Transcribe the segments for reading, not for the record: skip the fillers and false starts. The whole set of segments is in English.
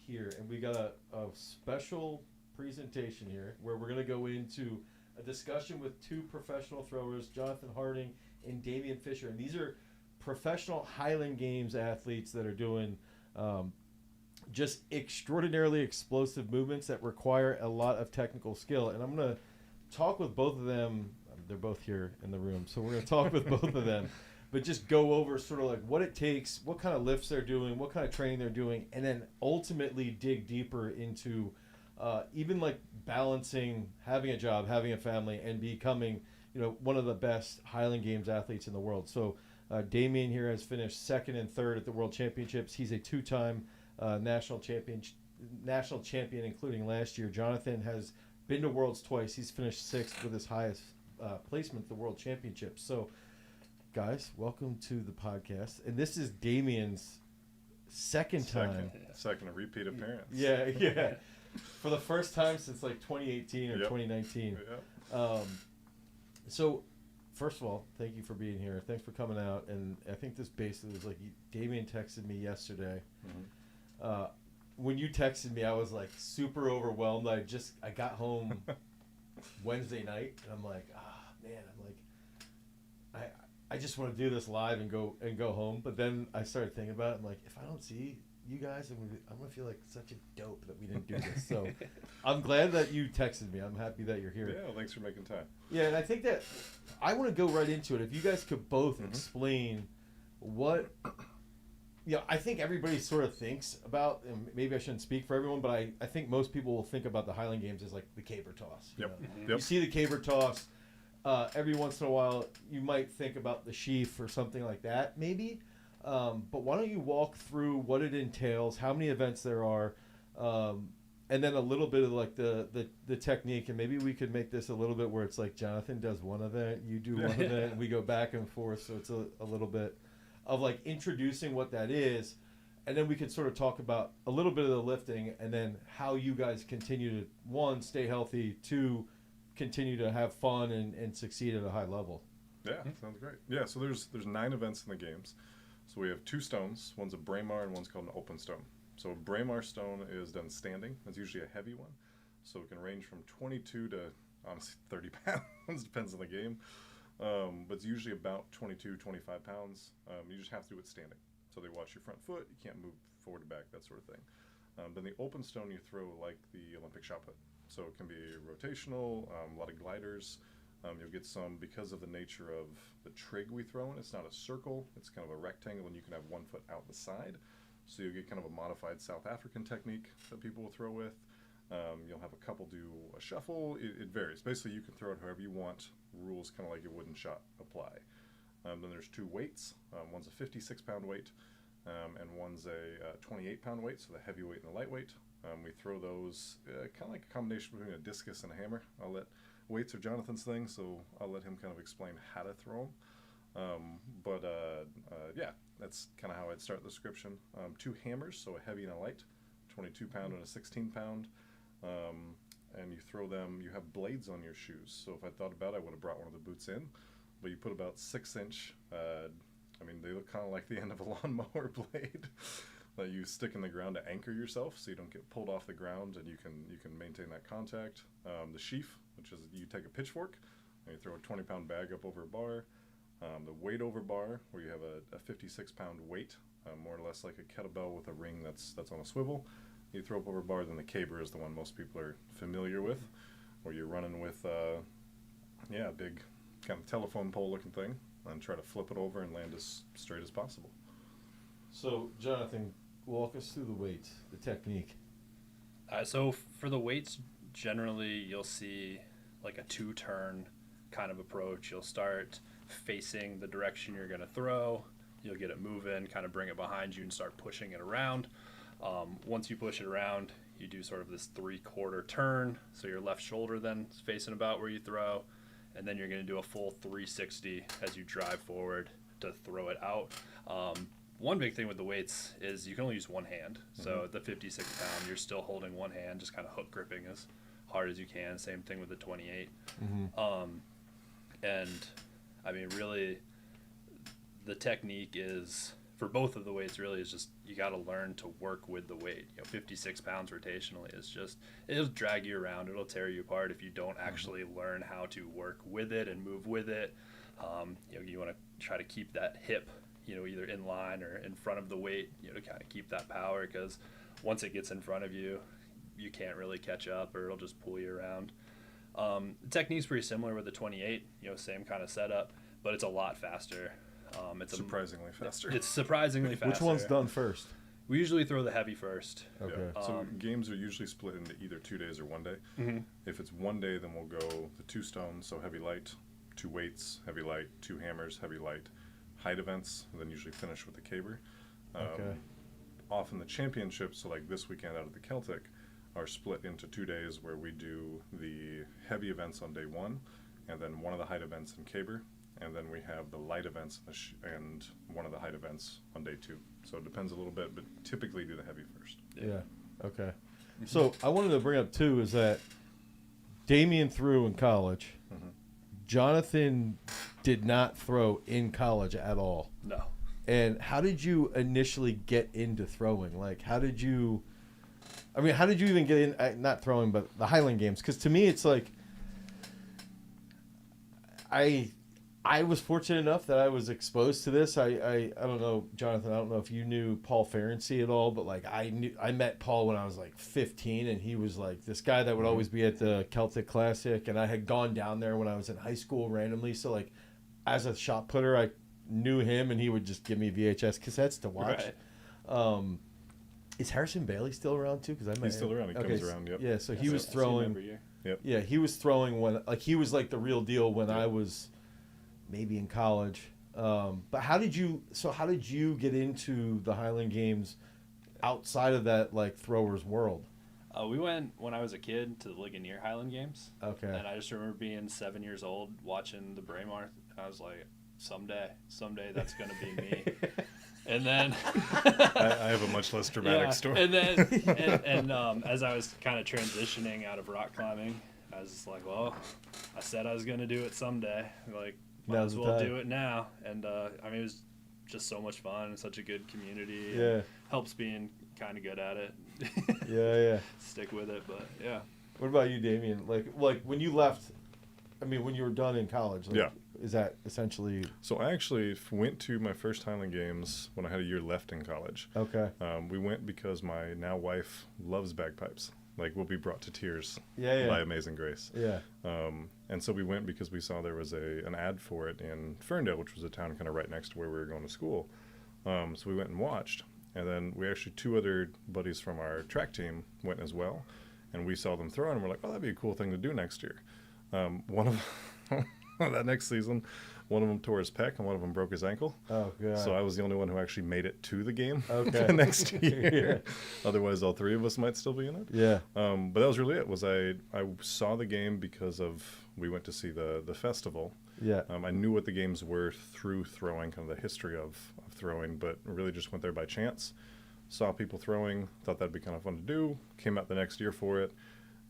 here, and we got a special presentation here where we're going to go into a discussion with two professional throwers, Jonathan Harding and Damian Fisher. And these are professional Highland Games athletes that are doing just extraordinarily explosive movements that require a lot of technical skill. And I'm going to talk with both of them. They're both here in the room, so we're going to talk with both of them. But just go over sort of like what it takes, what kind of lifts they're doing, what kind of training they're doing, and then ultimately dig deeper into even like balancing having a job, having a family, and becoming, one of the best Highland Games athletes in the world. So Damian here has finished second and third at the World Championships. He's a two-time national champion, including last year. Jonathan has been to Worlds twice. He's finished sixth with his highest placement at the World Championships. So, guys, welcome to the podcast. And this is Damian's second time. Second repeat appearance. Yeah. For the first time since like 2018 or 2019. Yep. So, first of all, thank you for being here. Thanks for coming out. And I think this basically was like, Damian texted me yesterday. Mm-hmm. When you texted me, I was like super overwhelmed. I got home Wednesday night, and I'm like, man, I just want to do this live and go home. But then I started thinking about it. I'm like, if I don't see you guys, I'm gonna feel like such a dope that we didn't do this. So I'm glad that you texted me. I'm happy that you're here. Yeah, well, thanks for making time. Yeah, and I think that I want to go right into it. If you guys could both explain what. I think everybody sort of thinks about, and maybe I shouldn't speak for everyone, but I think most people will think about the Highland Games as like the caber toss. Yep. You see the caber toss every once in a while. You might think about the sheaf or something like that, maybe. But why don't you walk through what it entails, how many events there are, and then a little bit of like the technique, and maybe we could make this a little bit where it's like Jonathan does one event, you do one event, and we go back and forth, so it's a little bit of like introducing what that is, and then we could sort of talk about a little bit of the lifting, and then how you guys continue to, one, stay healthy, two, continue to have fun and succeed at a high level. Yeah, sounds great. Yeah, so there's 9 events in the games. So we have 2 stones. One's a braemar and one's called an open stone. So a braemar stone is done standing. It's usually a heavy one. So it can range from 22 to, honestly, 30 pounds, depends on the game. But it's usually about 22, 25 pounds. You just have to do it standing. So they watch your front foot. You can't move forward to back, that sort of thing. Then the open stone you throw like the Olympic shot put. So it can be rotational, a lot of gliders. You'll get some, because of the nature of the trig we throw in, it's not a circle, it's kind of a rectangle, and you can have one foot out the side. So you'll get kind of a modified South African technique that people will throw with. You'll have a couple do a shuffle. It varies. Basically, you can throw it however you want. Rules kind of like your wooden shot apply. Then there's 2 weights. One's a 56-pound weight, and one's a 28-pound weight, so the heavy weight and the lightweight. We throw those kind of like a combination between a discus and a hammer. Weights are Jonathan's thing, so I'll let him kind of explain how to throw them. Yeah, that's kind of how I'd start the description. 2 hammers, so a heavy and a light, 22-pound and a 16-pound. And you throw them, you have blades on your shoes. So if I thought about it, I would have brought one of the boots in. But you put about 6-inch, they look kind of like the end of a lawnmower blade that you stick in the ground to anchor yourself so you don't get pulled off the ground, and you can maintain that contact. The sheaf, which is you take a pitchfork and you throw a 20-pound bag up over a bar. The weight over bar, where you have a 56-pound weight, more or less like a kettlebell with a ring that's on a swivel. You throw up over a bar. Then the caber is the one most people are familiar with, where you're running with a big kind of telephone pole looking thing and try to flip it over and land as straight as possible. So, Jonathan, walk us through the weights, the technique. So for the weights, generally you'll see like a 2-turn kind of approach. You'll start facing the direction you're going to throw. You'll get it moving, kind of bring it behind you and start pushing it around. Once you push it around, you do sort of this 3/4 turn. So your left shoulder then is facing about where you throw. And then you're going to do a full 360 as you drive forward to throw it out. One big thing with the weights is you can only use one hand. So at the 56-pound, you're still holding one hand, just kind of hook gripping as hard as you can. Same thing with the 28. And, really, the technique is for both of the weights really is just you got to learn to work with the weight. 56 pounds rotationally is just, it'll drag you around, it'll tear you apart if you don't actually learn how to work with it and move with it. You want to try to keep that hip, either in line or in front of the weight, to kind of keep that power, because once it gets in front of you, you can't really catch up, or it'll just pull you around. The technique's pretty similar with the 28, same kind of setup, but it's a lot faster. It's surprisingly faster. It's surprisingly faster. Which one's done first? We usually throw the heavy first. Okay. Yeah. So games are usually split into either 2 days or 1 day. Mm-hmm. If it's 1 day, then we'll go the 2 stones, so heavy light, 2 weights, heavy light, 2 hammers, heavy light, height events, and then usually finish with the caber. Okay. Often the championships, so like this weekend out of the Celtic, are split into 2 days where we do the heavy events on day 1, and then one of the height events in caber, and then we have the light events and one of the height events on day 2. So it depends a little bit, but typically do the heavy first. Yeah. Okay. So I wanted to bring up too is that Damien threw in college. Mm-hmm. Jonathan did not throw in college at all. No. And how did you initially get into throwing? Like, how did you even get in, not throwing, but the Highland Games? Because to me, it's like, I was fortunate enough that I was exposed to this. I don't know, Jonathan, I don't know if you knew Paul Ferenczi at all, but like I met Paul when I was like 15, and he was like this guy that would always be at the Celtic Classic, and I had gone down there when I was in high school randomly. So like as a shot putter, I knew him, and he would just give me VHS cassettes to watch. Right. Is Harrison Bailey still around too? Because He's still around. He comes around. Yep. Yeah, so he was I see him throwing. every year. Yep. Yeah, he was throwing when he was like the real deal when I was maybe in college. But how did you get into the Highland Games outside of that like throwers world? We went when I was a kid to the Ligonier Highland Games. Okay. And I just remember being 7 years old watching the Braemar, and I was like, someday that's going to be me. And then I have a much less dramatic story. And then and as I was kind of transitioning out of rock climbing, I was just like, well, I said I was going to do it someday. Like, might Now's as the well time. do it now. And it was just so much fun and such a good community. Yeah. And helps being kind of good at it. Yeah. Stick with it, but yeah. What about you, Damien? Like when you left, when you were done in college, like, Yeah. is that essentially So I actually went to my first Highland Games when I had a year left in college. okay? We went because my now wife loves bagpipes. Like, we'll be brought to tears Yeah. by Amazing Grace. Yeah. And so we went because we saw there was an ad for it in Ferndale, which was a town kind of right next to where we were going to school. So we went and watched. And then we actually, 2 other buddies from our track team went as well. And we saw them throw, and we're like, oh, that'd be a cool thing to do next year. One of that next season, one of them tore his pec and one of them broke his ankle. Oh god. So I was the only one who actually made it to the game Okay. the next year. Otherwise, all 3 of us might still be in it. Yeah. But that was really it. Was I saw the game because we went to see the festival. Yeah. I knew what the games were through throwing, kind of the history of throwing, but really just went there by chance. Saw people throwing, thought that'd be kind of fun to do. Came out the next year for it.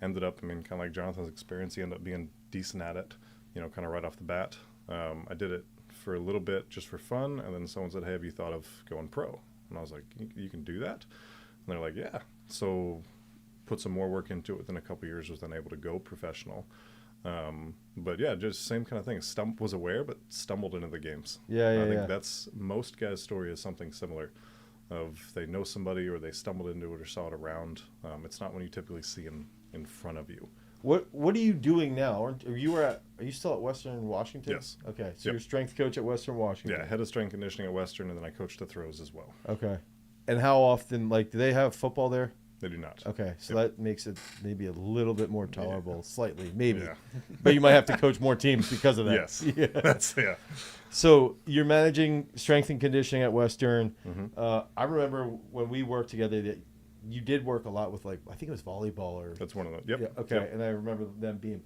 Ended up, kind of like Jonathan's experience, he ended up being decent at it, kind of right off the bat. I did it for a little bit just for fun, and then someone said, hey, have you thought of going pro? And I was like, you can do that? And they're like, yeah. So put some more work into it. Within a couple years was then able to go professional. But yeah, just same kind of thing. Was aware, but stumbled into the games. Yeah. I think that's most guys' story is something similar. Of they know somebody or they stumbled into it or saw it around. It's not when you typically see them in front of you. What are you doing now? Are you still at Western Washington? Yes. Okay, so Yep. you're strength coach at Western Washington. Yeah, head of strength conditioning at Western, and then I coach the throws as well. Okay. And how often, do they have football there? They do not. Okay, so Yep. that makes it maybe a little bit more tolerable, slightly, maybe. Yeah. But you might have to coach more teams because of that. Yes. Yeah. That's So you're managing strength and conditioning at Western. Mm-hmm. I remember when we worked together that you did work a lot with I think it was volleyball or. That's one of them. Yep. Yeah, okay, Yep. and I remember them being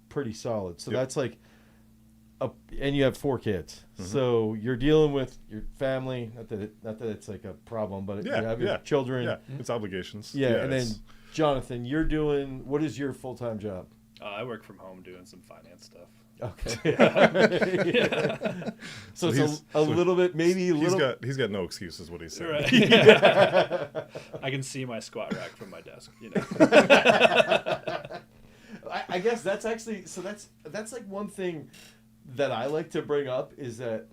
pretty solid. So Yep. that's and you have 4 kids. Mhm. So you're dealing with your family. Not that it's like a problem, but you have your children. Yeah, it's obligations. Yeah, and then it's- Jonathan, what is your full-time job? I work from home doing some finance stuff. Okay. Yeah. So it's a little bit, maybe a little. He's got no excuses. What he's saying. Right. Yeah. I can see my squat rack from my desk. You know. I guess that's actually that's like one thing that I like to bring up is that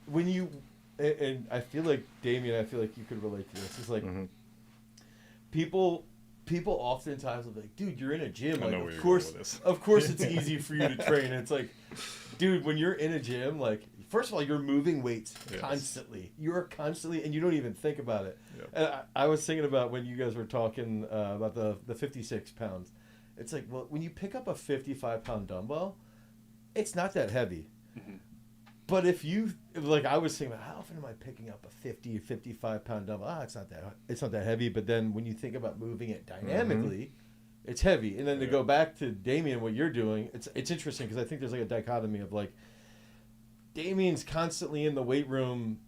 when you and I feel like Damien, I feel like you could relate to this. It's like people oftentimes will be like, dude, you're in a gym. Like, of course it's easy for you to train. And it's like, dude, when you're in a gym, like, first of all, you're moving weights constantly. You're constantly, and you don't even think about it. Yep. And I was thinking about when you guys were talking about the 56 pounds. It's like, well, when you pick up a 55-pound dumbbell, it's not that heavy. Mm-hmm. But if you, like, I was thinking, how often am I picking up a 50 or 55-pound dumbbell? It's not that heavy. But then when you think about moving it dynamically, it's heavy. And then to go back to Damien, what you're doing, it's interesting because I think there's like a dichotomy of like, Damien's constantly in the weight room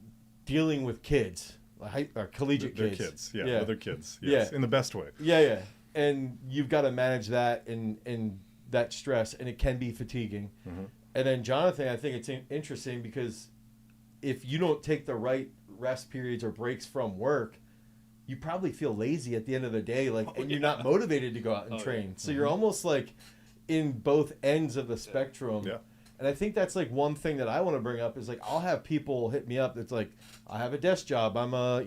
dealing with kids, or collegiate kids. They're kids, other kids, yes, in the best way. Yeah. And you've got to manage that and that stress, and it can be fatiguing. Mm-hmm. And then Jonathan, I think it's interesting because if you don't take the right rest periods or breaks from work, you probably feel lazy at the end of the day, and you're not motivated to go out and train. So you're almost like in both ends of the spectrum. Yeah. And I think that's like one thing that I want to bring up is like I'll have people hit me up that's like, I have a desk job, I'm a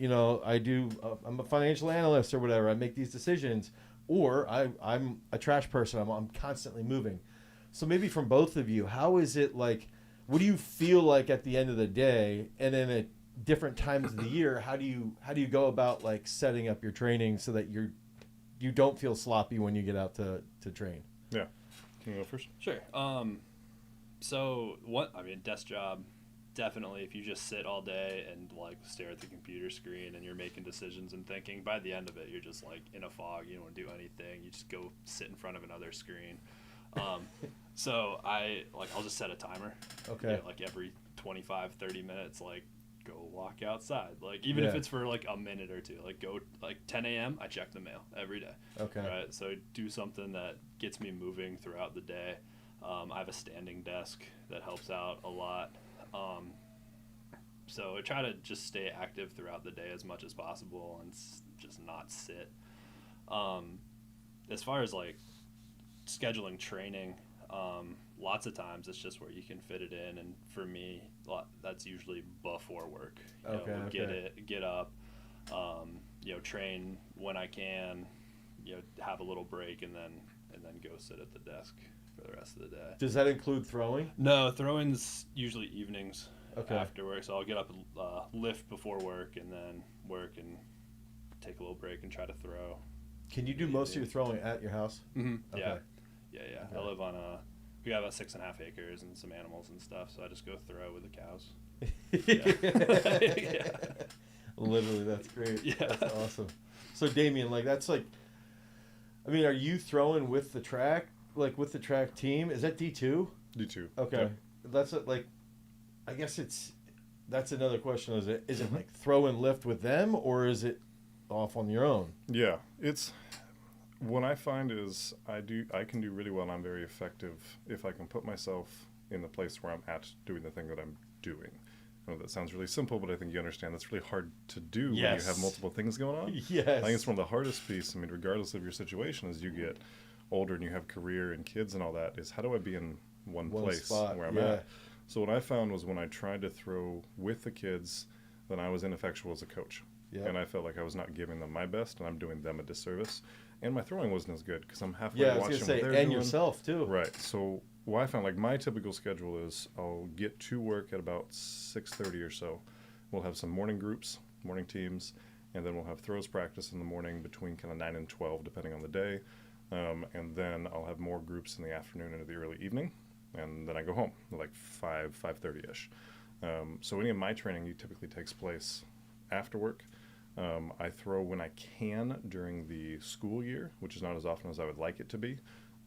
financial analyst or whatever, I make these decisions, or I'm a trash person, I'm constantly moving. So maybe from both of you, how is it like, what do you feel like at the end of the day, and then at different times of the year, how do you go about like setting up your training so that you don't feel sloppy when you get out to train? Yeah. Can you go first? Sure. Desk job, definitely. If you just sit all day and like stare at the computer screen and you're making decisions and thinking, by the end of it, you're just like in a fog. You don't want to do anything. You just go sit in front of another screen. So I'll just set a timer. Okay. Like every 25, 30 minutes, like go walk outside. Like even if it's for like a minute or two, like go like 10 a.m. I check the mail every day. Okay. Right. So do something that gets me moving throughout the day. I have a standing desk that helps out a lot. So I try to just stay active throughout the day as much as possible and just not sit. As far as like scheduling training, lots of times it's just where you can fit it in, and for me that's usually before work. Get up, train when I can, have a little break, and then go sit at the desk for the rest of the day. Does that include throwing? No, throwing's usually evenings after work, so I'll get up and lift before work, and then work and take a little break and try to throw. Can you do most of your throwing at your house? Mm-hmm. Okay. Yeah. Okay. I live on we have about 6.5 acres and some animals and stuff, so I just go throw with the cows. Yeah. Literally, that's great. Yeah. That's awesome. So Damien, are you throwing with the track, like with the track team? Is that D2? D2. Okay. Yep. That's I guess that's another question. Is it like throw and lift with them, or is it off on your own? Yeah, what I find is I can do really well, and I'm very effective if I can put myself in the place where I'm at doing the thing that I'm doing. I know that sounds really simple, but I think you understand that's really hard to do when you have multiple things going on. Yes. I think it's one of the hardest pieces, regardless of your situation, as you get older and you have career and kids and all that, is how do I be in one place spot, where I'm at? So what I found was when I tried to throw with the kids, then I was ineffectual as a coach. Yep. And I felt like I was not giving them my best, and I'm doing them a disservice. And my throwing wasn't as good because I'm halfway watching what they're doing. And yourself too. Right. So what I found, like my typical schedule is I'll get to work at about 6:30 or so. We'll have some morning groups, morning teams, and then we'll have throws practice in the morning between kind of 9 and 12, depending on the day. And then I'll have more groups in the afternoon into the early evening, and then I go home like 5:30ish. So any of my training typically takes place after work. I throw when I can during the school year, which is not as often as I would like it to be.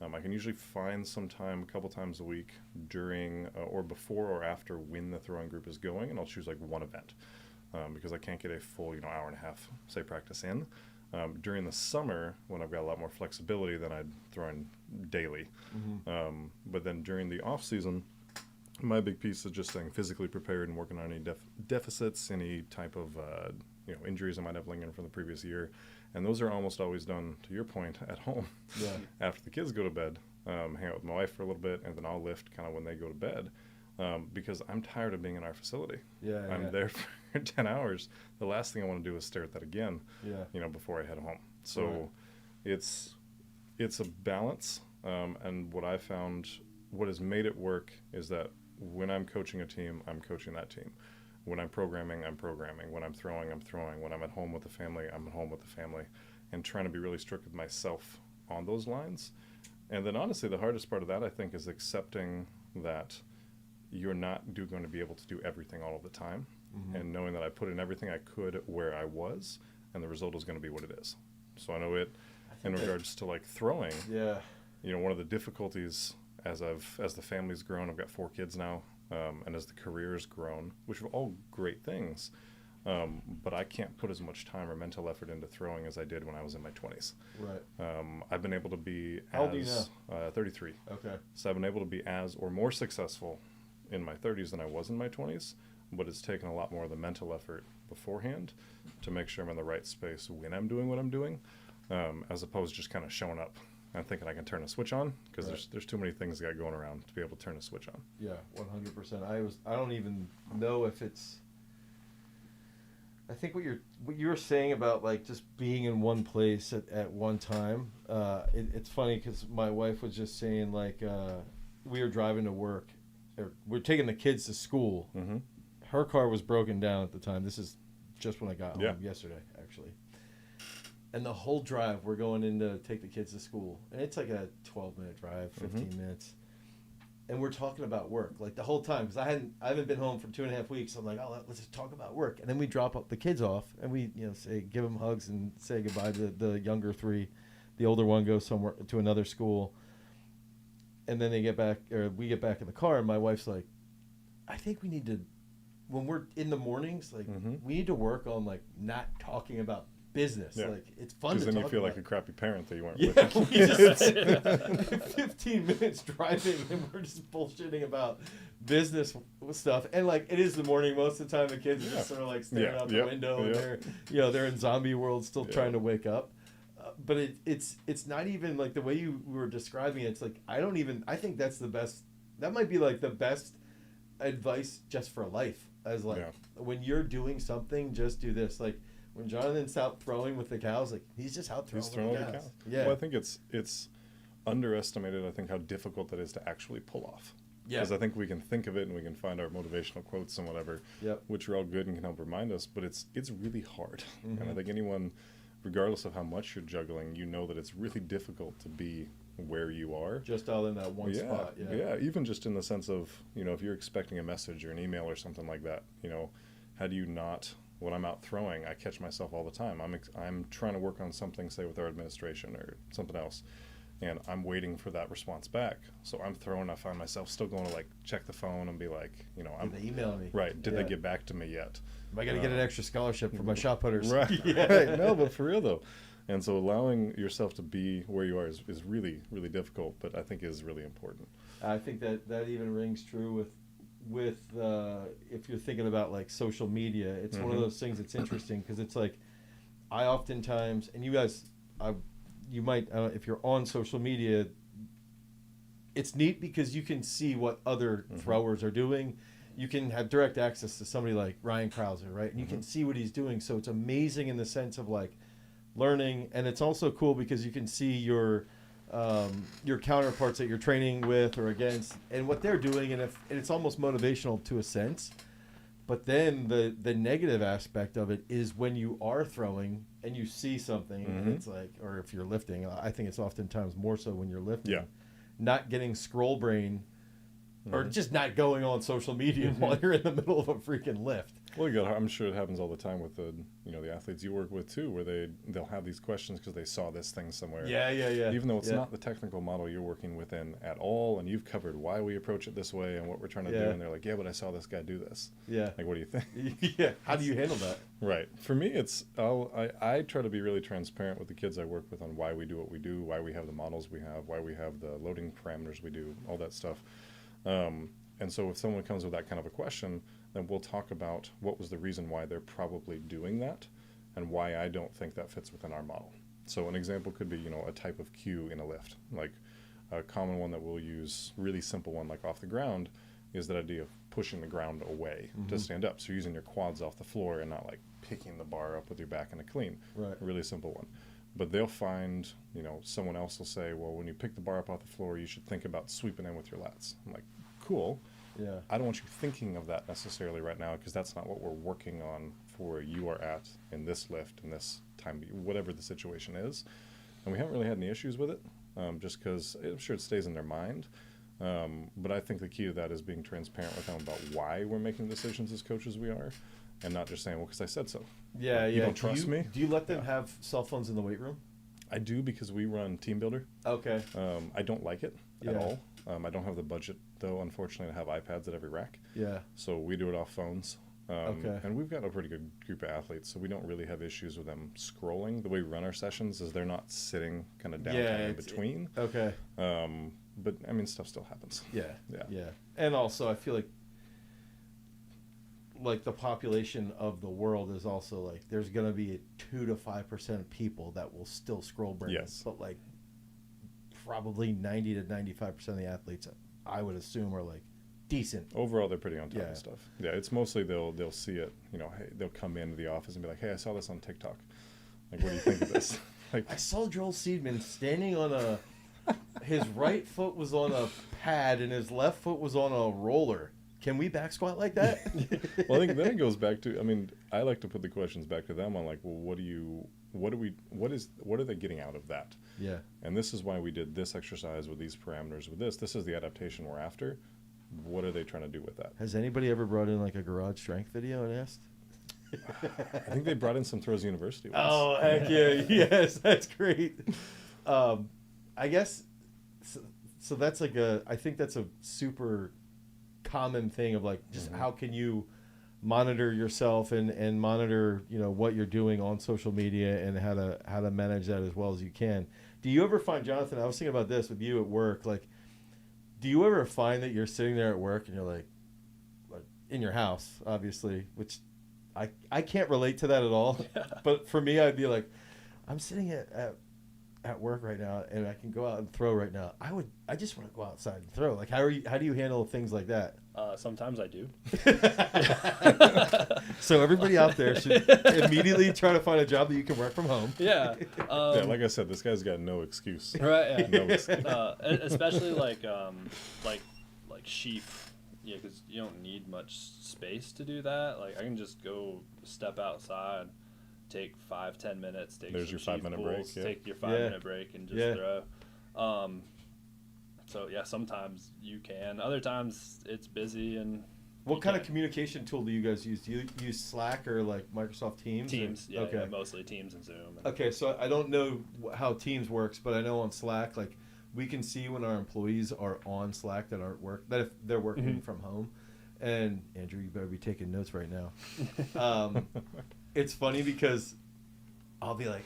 I can usually find some time, a couple times a week, during or before or after when the throwing group is going, and I'll choose like one event because I can't get a full hour and a half, say, practice in. During the summer, when I've got a lot more flexibility, then I'd throw in daily. But then during the off season, my big piece is just staying physically prepared and working on any deficits, any type of injuries I might have lingering from the previous year. And those are almost always done, to your point, at home. Yeah. After the kids go to bed, hang out with my wife for a little bit, and then I'll lift kind of when they go to bed. Because I'm tired of being in our facility. I'm there for 10 hours. The last thing I want to do is stare at that again, before I head home. So it's a balance. And what I found, what has made it work is that when I'm coaching a team, I'm coaching that team. When I'm programming, I'm programming. When I'm throwing, I'm throwing. When I'm at home with the family, I'm at home with the family. And trying to be really strict with myself on those lines. And then honestly, the hardest part of that, I think, is accepting that you're not going to be able to do everything all of the time, and knowing that I put in everything I could where I was, and the result is going to be what it is. So I know it in regards to like throwing. Yeah. One of the difficulties as the family's grown, I've got 4 kids now, and as the career's grown, which are all great things, but I can't put as much time or mental effort into throwing as I did when I was in my 20s. Right. I've been able to be How old are you now? 33. Okay. So I've been able to be as or more successful in my 30s than I was in my 20s, but it's taken a lot more of the mental effort beforehand to make sure I'm in the right space when I'm doing what I'm doing, as opposed to just kind of showing up and thinking I can turn a switch on, because there's too many things got going around to be able to turn a switch on. Yeah, 100%. I don't even know if it's. I think what you're saying about like just being in one place at one time. It's funny because my wife was just saying like we were driving to work. We're taking the kids to school. Her car was broken down at the time. This is just when I got home yesterday, actually. And the whole drive, we're going in to take the kids to school. And it's like a 12-minute drive, 15 minutes. And we're talking about work, like the whole time. Because I haven't been home for 2.5 weeks. So I'm like, let's just talk about work. And then we drop up the kids off. And we give them hugs and say goodbye to the younger 3. The older one goes somewhere to another school. And then we get back in the car, and my wife's like, I think we need to, when we're in the mornings, like we need to work on like not talking about business. Like it's fun to talk about. Because then you feel like a crappy parent that you weren't with. We just 15 minutes driving, and we're just bullshitting about business stuff. And like it is the morning most of the time. The kids are just sort of like staring out the window, and they're in zombie world, still trying to wake up. But it's not even like the way you were describing it. It's like I think that's the best. That might be like the best advice just for life. As like when you're doing something, just do this. Like when Jonathan's out throwing with the cows, like he's just out throwing with the cows. Yeah. Well, I think it's underestimated. I think how difficult that is to actually pull off. Yeah. Because I think we can think of it and we can find our motivational quotes and whatever, which are all good and can help remind us. But it's really hard. And I think anyone, regardless of how much you're juggling, that it's really difficult to be where you are. Just all in that one spot. Yeah, even just in the sense of, if you're expecting a message or an email or something like that, how do you not, when I'm out throwing, I catch myself all the time. I'm trying to work on something, say with our administration or something else, and I'm waiting for that response back. So I'm throwing, I find myself still going to like check the phone and be like, did they email me? Right, did they get back to me yet? I got to get an extra scholarship for my shot putters. Right. Right. No, but for real though. And so allowing yourself to be where you are is really, really difficult, but I think is really important. I think that even rings true with if you're thinking about like social media. It's one of those things that's interesting because it's like I oftentimes, and you guys, you might, if you're on social media, it's neat because you can see what other throwers are doing. You can have direct access to somebody like Ryan Krauser, right? And you can see what he's doing. So it's amazing in the sense of like learning, and it's also cool because you can see your counterparts that you're training with or against and what they're doing, and it's almost motivational to a sense. But then the negative aspect of it is when you are throwing and you see something and it's like, or if you're lifting, I think it's oftentimes more so when you're lifting, not getting scroll brain or just not going on social media while you're in the middle of a freaking lift. Well, I'm sure it happens all the time with the athletes you work with too, where they'll have these questions because they saw this thing somewhere. Yeah. Even though it's not the technical model you're working within at all, and you've covered why we approach it this way and what we're trying to do, and they're like, yeah, but I saw this guy do this. Yeah. Like, what do you think? Yeah. How do you handle that? Right. For me, I try to be really transparent with the kids I work with on why we do what we do, why we have the models we have, why we have the loading parameters we do, all that stuff. And so if someone comes with that kind of a question, then we'll talk about what was the reason why they're probably doing that and why I don't think that fits within our model. So an example could be, a type of cue in a lift. Like a common one that we'll use, really simple one, like off the ground, is that idea of pushing the ground away to stand up. So you're using your quads off the floor and not like picking the bar up with your back in a clean. Right. A really simple one. But they'll find, someone else will say, well, when you pick the bar up off the floor, you should think about sweeping in with your lats. I'm like, cool. Yeah. I don't want you thinking of that necessarily right now because that's not what we're working on for where you are at in this lift, in this time, whatever the situation is. And we haven't really had any issues with it, just because I'm sure it stays in their mind. But I think the key to that is being transparent with them about why we're making decisions as coaches we are, and not just saying, well, because I said so. Yeah, You don't trust me? Do you let them have cell phones in the weight room? I do because we run Team Builder. Okay. I don't like it at Yeah. all. I don't have the budget, though, unfortunately, to have iPads at every rack. Yeah. So we do it off phones. Okay. And we've got a pretty good group of athletes, so we don't really have issues with them scrolling. The way we run our sessions is they're not sitting kind of down in between. Okay. But, stuff still happens. Yeah. Yeah. And also, I feel like the population of the world is also like there's going to be 2 to 5% of people that will still scroll brain. Yes. But like probably 90 to 95% of the athletes, I would assume, are like decent. Overall, they're pretty on top Yeah. of stuff. Yeah, it's mostly they'll see it, hey, they'll come into the office and be like, hey, I saw this on TikTok. Like, what do you think of this? Like, I saw Joel Seedman standing on his right foot was on a pad and his left foot was on a roller. Can we back squat like that? well, I think then it goes back to, I like to put the questions back to them on like, well, what are they getting out of that? Yeah. And this is why we did this exercise with these parameters with this. This is the adaptation we're after. What are they trying to do with that? Has anybody ever brought in like a garage strength video and asked? I think they brought in some Throws University ones. Oh, heck yeah. Yes, that's great. I guess, so that's like I think that's a super common thing of like, just how can you monitor yourself and monitor, what you're doing on social media and how to manage that as well as you can. Do you ever find, Jonathan, I was thinking about this with you at work, like, do you ever find that you're sitting there at work and you're like in your house, obviously, which I can't relate to that at all. Yeah. But for me, I'd be like, I'm sitting at work right now and I can go out and throw right now. I just want to go outside and throw. Like, how do you handle things like that? Sometimes I do. So everybody out there should immediately try to find a job that you can work from home. Yeah. Yeah, like I said, this guy's got no excuse. Right. Yeah. No excuse. Especially like sheaf. Yeah, because you don't need much space to do that. Like, I can just go step outside, take 5-10 minutes, take There's some your sheaf 5-minute pulls, break, yeah. take your 5-minute break, and just throw. So yeah, sometimes you can. Other times it's busy and. What kind of communication tool do you guys use? Do you use Slack or like Microsoft Teams? Teams, or? yeah, mostly Teams and Zoom. Okay, so I don't know how Teams works, but I know on Slack, like, we can see when our employees are on Slack that if they're working from home. And Andrew, you better be taking notes right now. It's funny because I'll be like,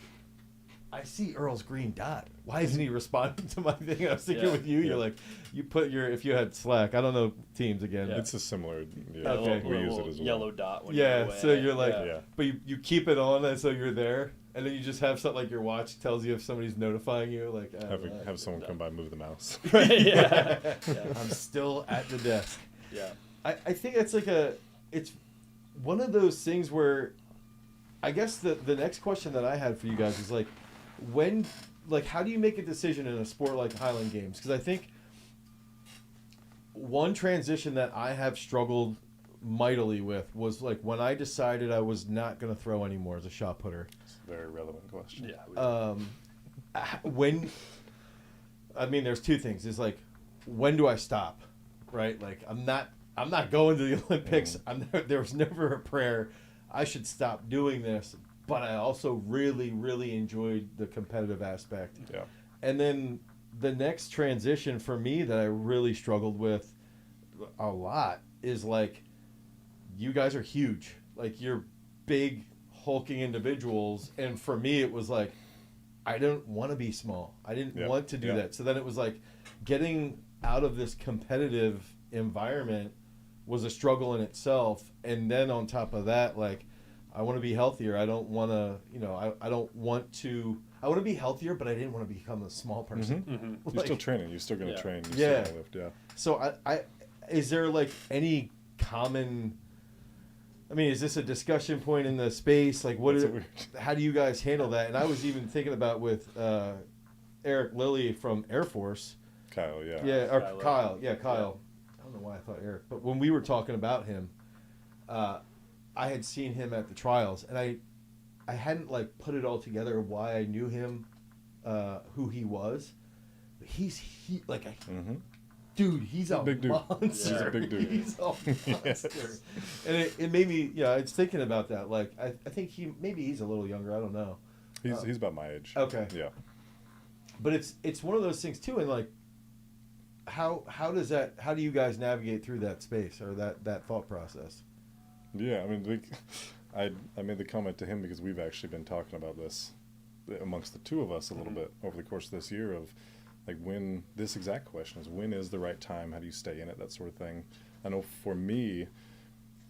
I see Earl's green dot. Why isn't he responding to my thing? I was thinking with you, you're like, you put if you had Slack, I don't know Teams again. It's a similar, Okay. we use it as well. Yellow dot when Yeah, you're away. so you're like, Yeah. but you keep it on, and so you're there, and then you just have something like your watch tells you if somebody's notifying you, like Have someone come by and move the mouse. Right, yeah. I'm still at the desk. Yeah. I think it's like it's one of those things where I guess the next question that I had for you guys is like, how do you make a decision in a sport like Highland Games? Because I think one transition that I have struggled mightily with was like when I decided I was not going to throw anymore as a shot putter. It's a very relevant question. Yeah. There's two things. It's like, when do I stop? Right? Like, I'm not I'm not going to the Olympics. There was never a prayer, I should stop doing this. But I also really, really enjoyed the competitive aspect. Yeah. And then the next transition for me that I really struggled with a lot is like, you guys are huge. Like, you're big, hulking individuals. And for me, it was like, I didn't want to be small. I didn't want to do that. So then it was like getting out of this competitive environment was a struggle in itself. And then on top of that, like, I want to be healthier. I don't want to, I don't want to, I want to be healthier, but I didn't want to become a small person. Mm-hmm. Like, You're still training. You're still going to train. You're Yeah. still gonna lift. Yeah. So I is there like any common, I mean, is this a discussion point in the space? Like, how do you guys handle that? And I was even thinking about with Eric Lilly from Air Force. Kyle, yeah. Yeah, or Kyle. Kyle. Yeah, Kyle. I don't know why I thought Eric. But when we were talking about him, I had seen him at the trials. And I hadn't, like, put it all together why I knew him, who he was. But he's dude, he's a big dude. monster. He's a big dude. He's a monster. Yes. And it made me, I was thinking about that. Like, I think maybe he's a little younger. I don't know. He's about my age. Okay. Yeah. But it's one of those things too. And like, how do you guys navigate through that space or that thought process? Yeah, I mean, I made the comment to him because we've actually been talking about this amongst the two of us a little bit over the course of this year of, like, when this exact question is, when is the right time? How do you stay in it? That sort of thing. I know for me,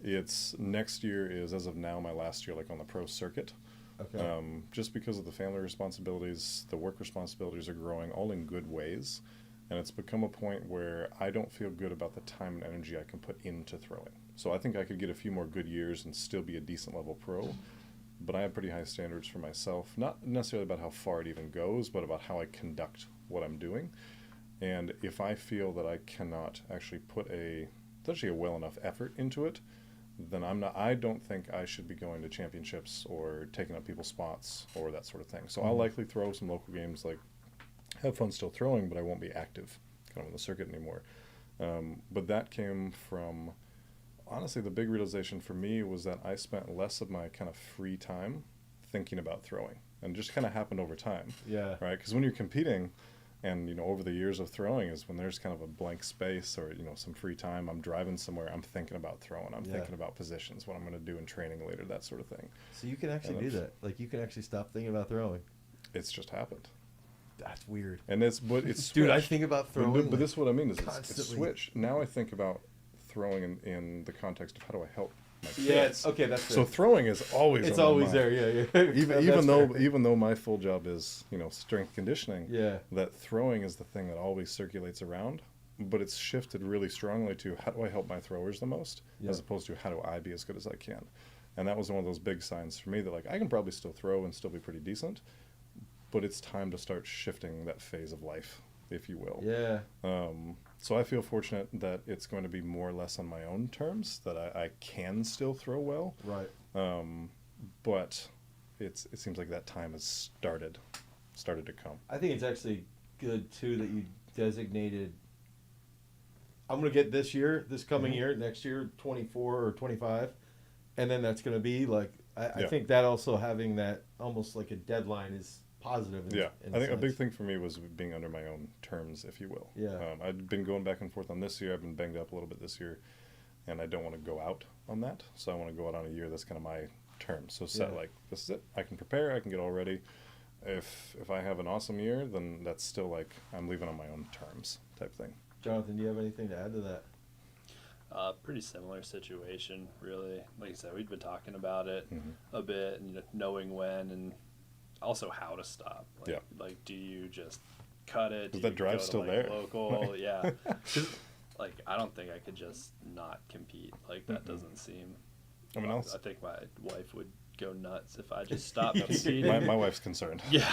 it's next year is, as of now, my last year, like, on the pro circuit. Okay. Just because of the family responsibilities, the work responsibilities are growing all in good ways. And it's become a point where I don't feel good about the time and energy I can put into throwing. So I think I could get a few more good years and still be a decent level pro. But I have pretty high standards for myself, not necessarily about how far it even goes, but about how I conduct what I'm doing. And if I feel that I cannot actually put essentially a well enough effort into it, then I don't think I should be going to championships or taking up people's spots or that sort of thing. So I'll likely throw some local games, like have fun still throwing, but I won't be active kind of on the circuit anymore. But that came from, honestly, the big realization for me was that I spent less of my kind of free time thinking about throwing, and just kind of happened over time. Yeah. Right? Because when you're competing, and over the years of throwing is when there's kind of a blank space or some free time. I'm driving somewhere, I'm thinking about throwing. I'm thinking about positions, what I'm going to do in training later, that sort of thing. So you can actually do that. Like, you can actually stop thinking about throwing. It's just happened. That's weird. And it's dude, I think about throwing. But this is what I mean is it's constantly. switched. Now I think about throwing in the context of how do I help my kids. Yeah. Okay. That's So throwing is always it's on my always mind. there. Yeah. Even though my full job is strength conditioning. Yeah. That throwing is the thing that always circulates around. But it's shifted really strongly to how do I help my throwers the most, as opposed to how do I be as good as I can. And that was one of those big signs for me that, like, I can probably still throw and still be pretty decent, but it's time to start shifting that phase of life, if you will. Yeah. So I feel fortunate that it's going to be more or less on my own terms, that I can still throw well. Right. But it seems like that time has started to come. I think it's actually good too that you designated. I'm gonna get this coming year, next year, 24 or 25, and then that's gonna be like. I think that also having that almost like a deadline is positive. I think a big thing for me was being under my own terms, if you will. Yeah. I'd been going back and forth on this year. I've been banged up a little bit this year, and I don't want to go out on that. So I want to go out on a year that's kind of my terms. So set like, this is it. I can prepare. I can get all ready. If I have an awesome year, then that's still like I'm leaving on my own terms type thing. Jonathan, do you have anything to add to that? Pretty similar situation, really. Like I said, we'd been talking about it a bit, and knowing when, and also how to stop. Like, do you just cut it? Is that drive still there? Local, yeah. 'Cause, like, I don't think I could just not compete. Like, that doesn't seem. I mean, I think my wife would go nuts if I just stopped competing. my wife's concerned. Yeah.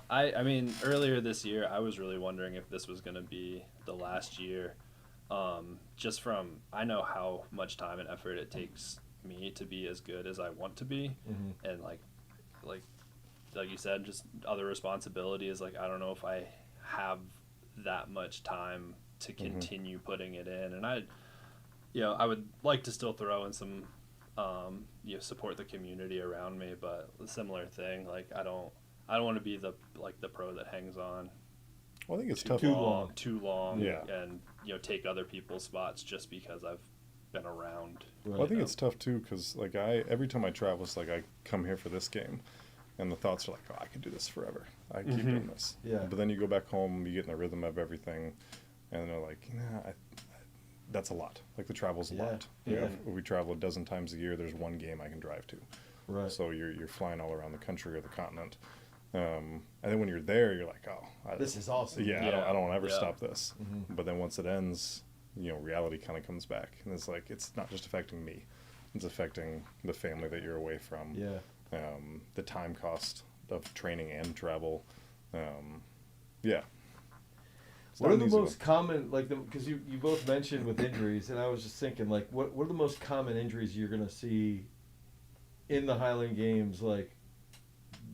I mean, earlier this year, I was really wondering if this was going to be the last year. Just from, I know how much time and effort it takes me to be as good as I want to be. And like you said, just other responsibilities. Like, I don't know if I have that much time to continue putting it in. And I would like to still throw in some, support the community around me, but a similar thing. Like I don't want to be the pro that hangs on. Well, I think it's Too long. Yeah. And take other people's spots just because I've been around. Well, I think it's tough too, because like every time I travel, it's like I come here for this game, and the thoughts are like, oh, I could do this forever. I keep doing this. Yeah. But then you go back home, you get in the rhythm of everything, and they're like, that's a lot. Like the travel's a lot. Yeah. If we travel a dozen times a year, there's one game I can drive to. Right. So you're flying all around the country or the continent. And then when you're there, you're like, oh, this is awesome. Yeah, I don't want to ever stop this. Mm-hmm. But then once it ends, reality kind of comes back, and it's like it's not just affecting me; it's affecting the family that you're away from. Yeah. The time cost of training and travel. Yeah. What are the most common, because you both mentioned with injuries, and I was just thinking, like, what are the most common injuries you're going to see in the Highland Games? Like,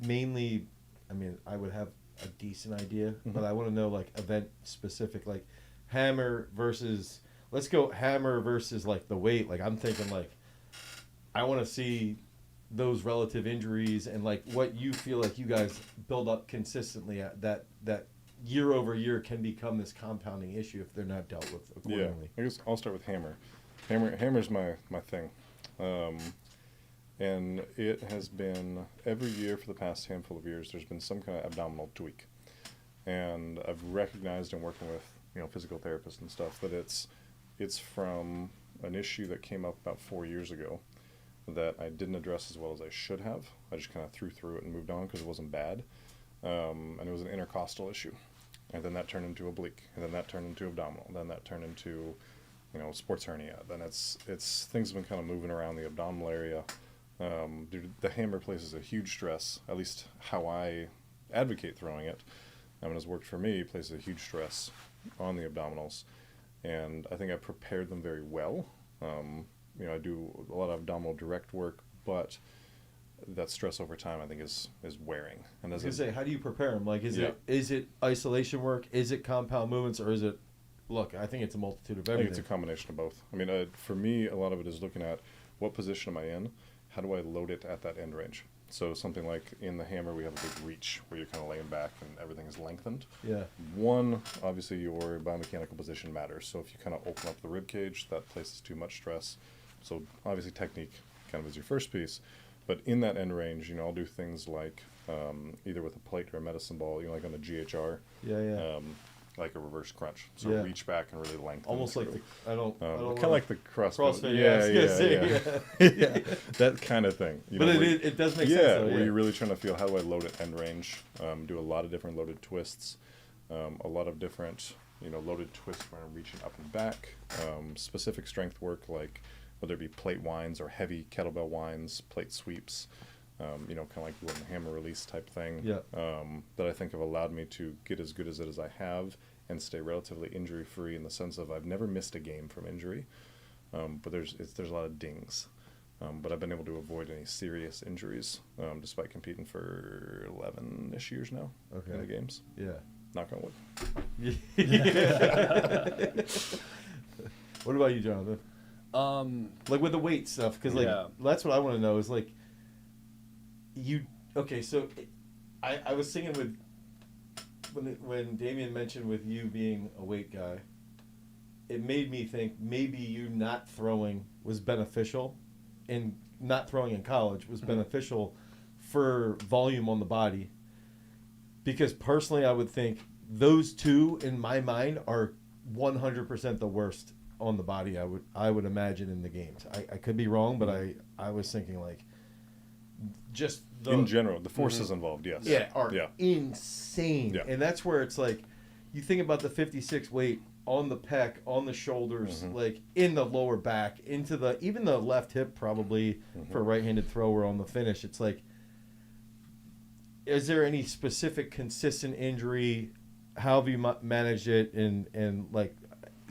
mainly, I mean, I would have a decent idea, but I want to know, like, event specific, like, hammer versus, let's go hammer versus, like, the weight. Like, I'm thinking, like, I want to see those relative injuries and, like, what you feel like you guys build up consistently at that year over year can become this compounding issue if they're not dealt with accordingly. Yeah, I guess I'll start with hammer. Hammer's my thing. And it has been every year for the past handful of years, there's been some kind of abdominal tweak. And I've recognized in working with, physical therapists and stuff that it's from an issue that came up about 4 years ago that I didn't address as well as I should have. I just kind of threw it and moved on because it wasn't bad. And it was an intercostal issue. And then that turned into oblique, and then that turned into abdominal, and then that turned into, sports hernia. Then it's things have been kind of moving around the abdominal area. The hammer places a huge stress, at least how I advocate throwing it, and it's worked for me, it places a huge stress on the abdominals. And I think I prepared them very well. I do a lot of abdominal direct work, but that stress over time, I think, is wearing. And I was gonna say, how do you prepare them? Like, is it isolation work? Is it compound movements, or is it? Look, I think it's a multitude of everything. I think it's a combination of both. I mean, for me, a lot of it is looking at what position am I in, how do I load it at that end range. So something like in the hammer, we have a big reach where you're kind of laying back and everything is lengthened. Yeah. One, obviously, your biomechanical position matters. So if you kind of open up the rib cage, that places too much stress. So obviously, technique kind of is your first piece. But in that end range, I'll do things like either with a plate or a medicine ball, like on the GHR. Yeah. Like a reverse crunch. So reach back and really lengthen. Almost like kind of like the CrossFit. Yeah. That kind of thing. But it does make sense. Yeah, where you're really trying to feel, how do I load at end range? Do a lot of different loaded twists. A lot of different, loaded twists where I'm reaching up and back. Specific strength work, like whether it be plate winds or heavy kettlebell winds, plate sweeps, kind of like doing the hammer release type thing. Yeah. That I think have allowed me to get as good as it as I have and stay relatively injury free, in the sense of I've never missed a game from injury, but there's a lot of dings. But I've been able to avoid any serious injuries despite competing for 11-ish years now in the games. Yeah. Knock on wood. What about you, Jonathan? Like with the weight stuff, because that's what I want to know is like so I was thinking with when Damien mentioned with you being a weight guy, it made me think maybe you not throwing was beneficial, and not throwing in college was beneficial for volume on the body, because personally I would think those two in my mind are 100% the worst on the body I would imagine in the games. I could be wrong, but I was thinking like just in general the forces involved, yes, are insane. And that's where it's like you think about the 56 weight on the pec, on the shoulders, like in the lower back, into even the left hip probably for a right-handed thrower on the finish. It's like, is there any specific consistent injury? How have you managed it? And like,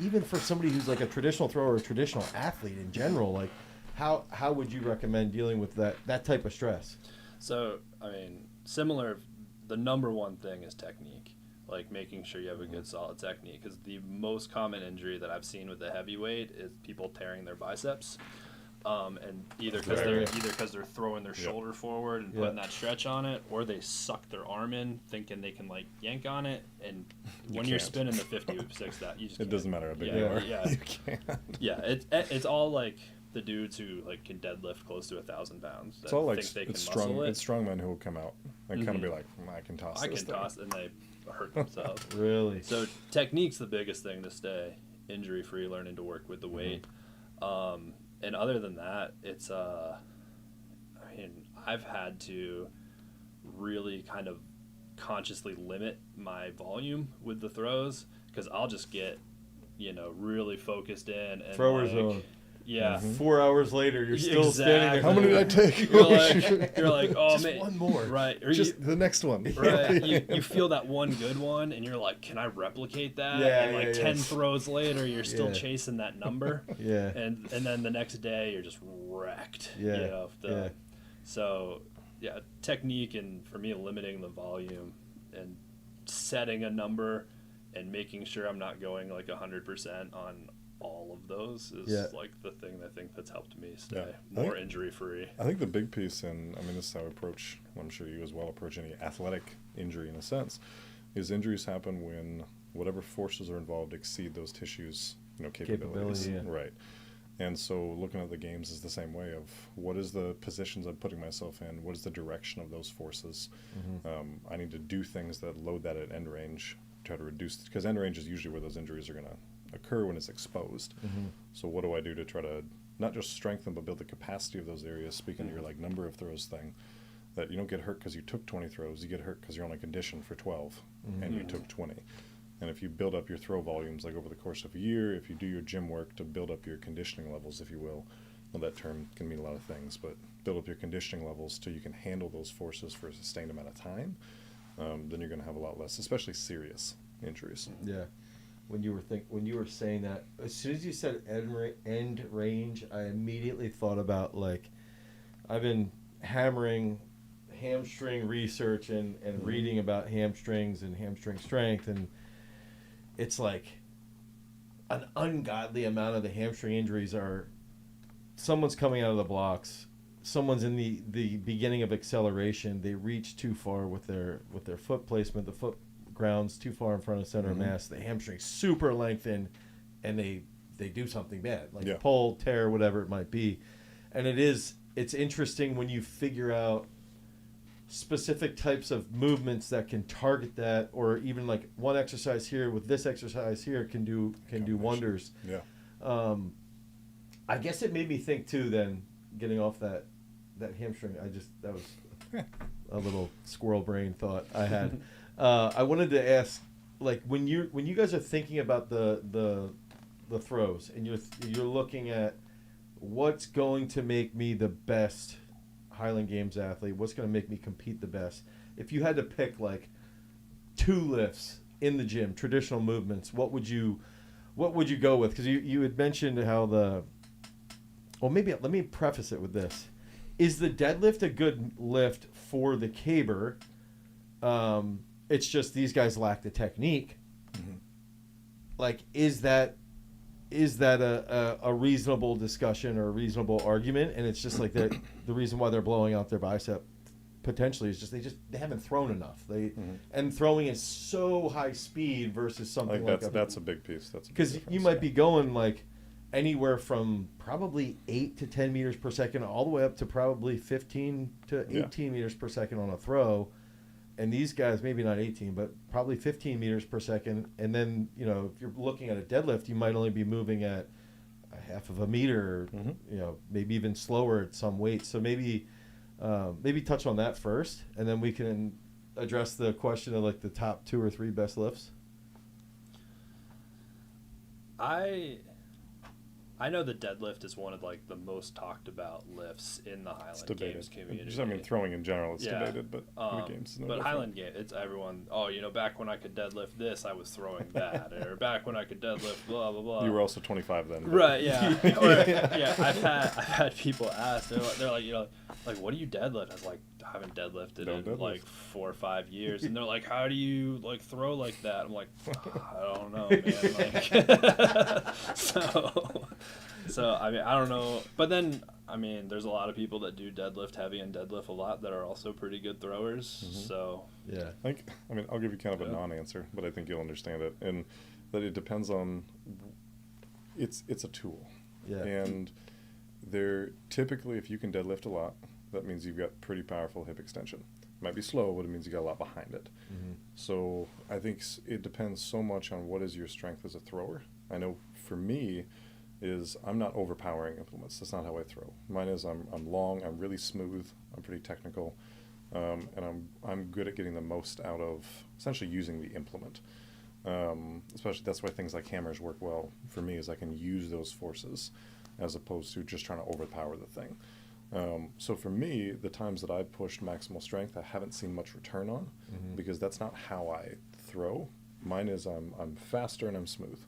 even for somebody who's like a traditional thrower or a traditional athlete in general, like how would you recommend dealing with that type of stress? So, I mean, similar, the number one thing is technique. like making sure you have a good solid technique, because the most common injury that I've seen with the heavyweight is people tearing their biceps. And either because they're throwing their shoulder forward and putting that stretch on it, or they suck their arm in thinking they can like yank on it, and when you're spinning the 56, that you just it can't. doesn't matter how big you are. Yeah, You can't. yeah. It's all like the dudes who like can deadlift close to 1,000 pounds. It's all like think they can it's muscle strong. it. It's strong men who will come out and kind of be like, I can toss. I this can thing." toss, and they hurt themselves. Really? So technique's the biggest thing to stay injury free, learning to work with the weight. And other than that, it's I mean, I've had to really kind of consciously limit my volume with the throws, because I'll just get, really focused in and Thrower like, zone. Yeah. 4 hours later, you're still standing there. How many did I take? You're like, oh Just man, one more. right? Or Just the next one. right. You feel that one good one, and you're like, can I replicate that? Yeah, and like yeah, 10 throws later, you're still Yeah. chasing that number. Yeah. And then the next day, you're just wrecked. Yeah. Yeah. So, yeah, technique, and for me, limiting the volume and setting a number and making sure I'm not going like 100% on all of those is like the thing I think that's helped me stay more injury free. I think the big piece, and I mean, this is how I approach, I'm sure you as well approach any athletic injury in a sense, is injuries happen when whatever forces are involved exceed those tissues, capabilities. Capability, yeah. Right. And so looking at the games is the same way of what is the positions I'm putting myself in, what is the direction of those forces. I need to do things that load that at end range, try to reduce, because end range is usually where those injuries are going to occur when it's exposed. So what do I do to try to not just strengthen but build the capacity of those areas, speaking to your like number of throws thing, that you don't get hurt because you took 20 throws, you get hurt because you're only conditioned for 12 and you took 20. And if you build up your throw volumes like over the course of a year, if you do your gym work to build up your conditioning levels, if you will, well, that term can mean a lot of things, but build up your conditioning levels till you can handle those forces for a sustained amount of time, then you're going to have a lot less, especially serious injuries. Yeah. When you were saying that, as soon as you said end range, I immediately thought about, like, I've been hammering hamstring research and reading about hamstrings and hamstring strength, and it's like an ungodly amount of the hamstring injuries are someone's coming out of the blocks, someone's in the beginning of acceleration, they reach too far with their foot placement, the foot ground's too far in front of center of mass, the hamstring's super lengthened, and they do something bad, like pull, tear, whatever it might be. And it's interesting when you figure out specific types of movements that can target that, or even like one exercise here with this exercise here can do wonders. I guess it made me think too, then, getting off that hamstring, that was a little squirrel brain thought I had. I wanted to ask, like, when you guys are thinking about the throws, and you're looking at what's going to make me the best Highland Games athlete, what's going to make me compete the best, if you had to pick like 2 lifts in the gym, traditional movements, what would you go with? Because you had mentioned how maybe let me preface it with this. Is the deadlift a good lift for the caber? It's just these guys lack the technique. Like, is that a reasonable discussion or a reasonable argument? And it's just like the reason why they're blowing out their bicep potentially is just they haven't thrown enough. And throwing is so high speed versus something that's a big piece. That's because you might be going like anywhere from probably 8 to 10 meters per second all the way up to probably 15 to 18 meters per second on a throw. And these guys, maybe not 18, but probably 15 meters per second. And then, if you're looking at a deadlift, you might only be moving at a half of a meter, maybe even slower at some weights. So maybe touch on that first, and then we can address the question of like the top 2 or 3 best lifts. I know the deadlift is one of like the most talked about lifts in the Highland Games community. Just, I mean, throwing in general, it's debated, but the games is no different. Highland Games, it's everyone. Oh, back when I could deadlift this, I was throwing that, or back when I could deadlift blah blah blah. You were also 25 then. Right? Yeah. I've had people ask. They're like, like, what do you deadlift? I was like, haven't deadlifted Don't in deadlift. like 4 or 5 years, and they're like, how do you like throw like that? I'm like, I don't know, man. Like, so I mean, I don't know, but then I mean, there's a lot of people that do deadlift heavy and deadlift a lot that are also pretty good throwers. Mhm. So Yeah. I mean, I'll give you kind of a Yeah. non-answer, but I think you'll understand it, and that it depends on. It's a tool, Yeah. and they're typically, if you can deadlift a lot, that means you've got pretty powerful hip extension. It might be slow, but it means you got a lot behind it. Mhm. So I think it depends so much on what is your strength as a thrower. I know for me, is I'm not overpowering implements. That's not how I throw. Mine is I'm long, I'm really smooth, I'm pretty technical, and I'm good at getting the most out of essentially using the implement. Especially that's why things like hammers work well for me, is I can use those forces as opposed to just trying to overpower the thing. So for me, the times that I've pushed maximal strength, I haven't seen much return on, because that's not how I throw. Mine is I'm faster and I'm smooth.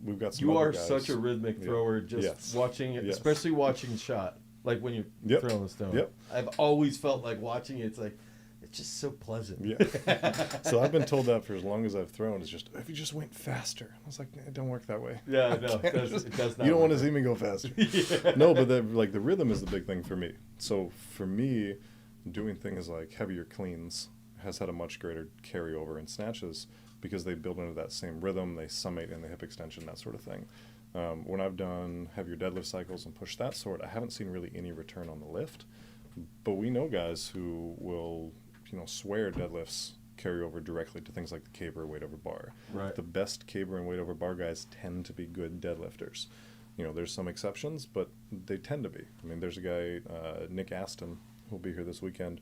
We've got some You other are guys. such a rhythmic Yeah. thrower, just Yes. watching it, Yes. especially watching shot, like when you're Yep. throwing the stone. Yep. I've always felt like watching it, it's like, it's just so pleasant. Yeah. So I've been told that for as long as I've thrown. It's just, if you just went faster. I was like, it don't work that way. Yeah, no, it does not. You don't want to work. see me go faster. Yeah. No, but the rhythm is the big thing for me. So for me, doing things like heavier cleans has had a much greater carryover in snatches, because they build into that same rhythm, they summate in the hip extension, that sort of thing. When I've done heavier deadlift cycles and pushed that sort, I haven't seen really any return on the lift. But we know guys who will, swear deadlifts carry over directly to things like the caber weight over bar. Right. The best caber and weight over bar guys tend to be good deadlifters. There's some exceptions, but they tend to be. I mean, there's a guy, Nick Aston, who'll be here this weekend,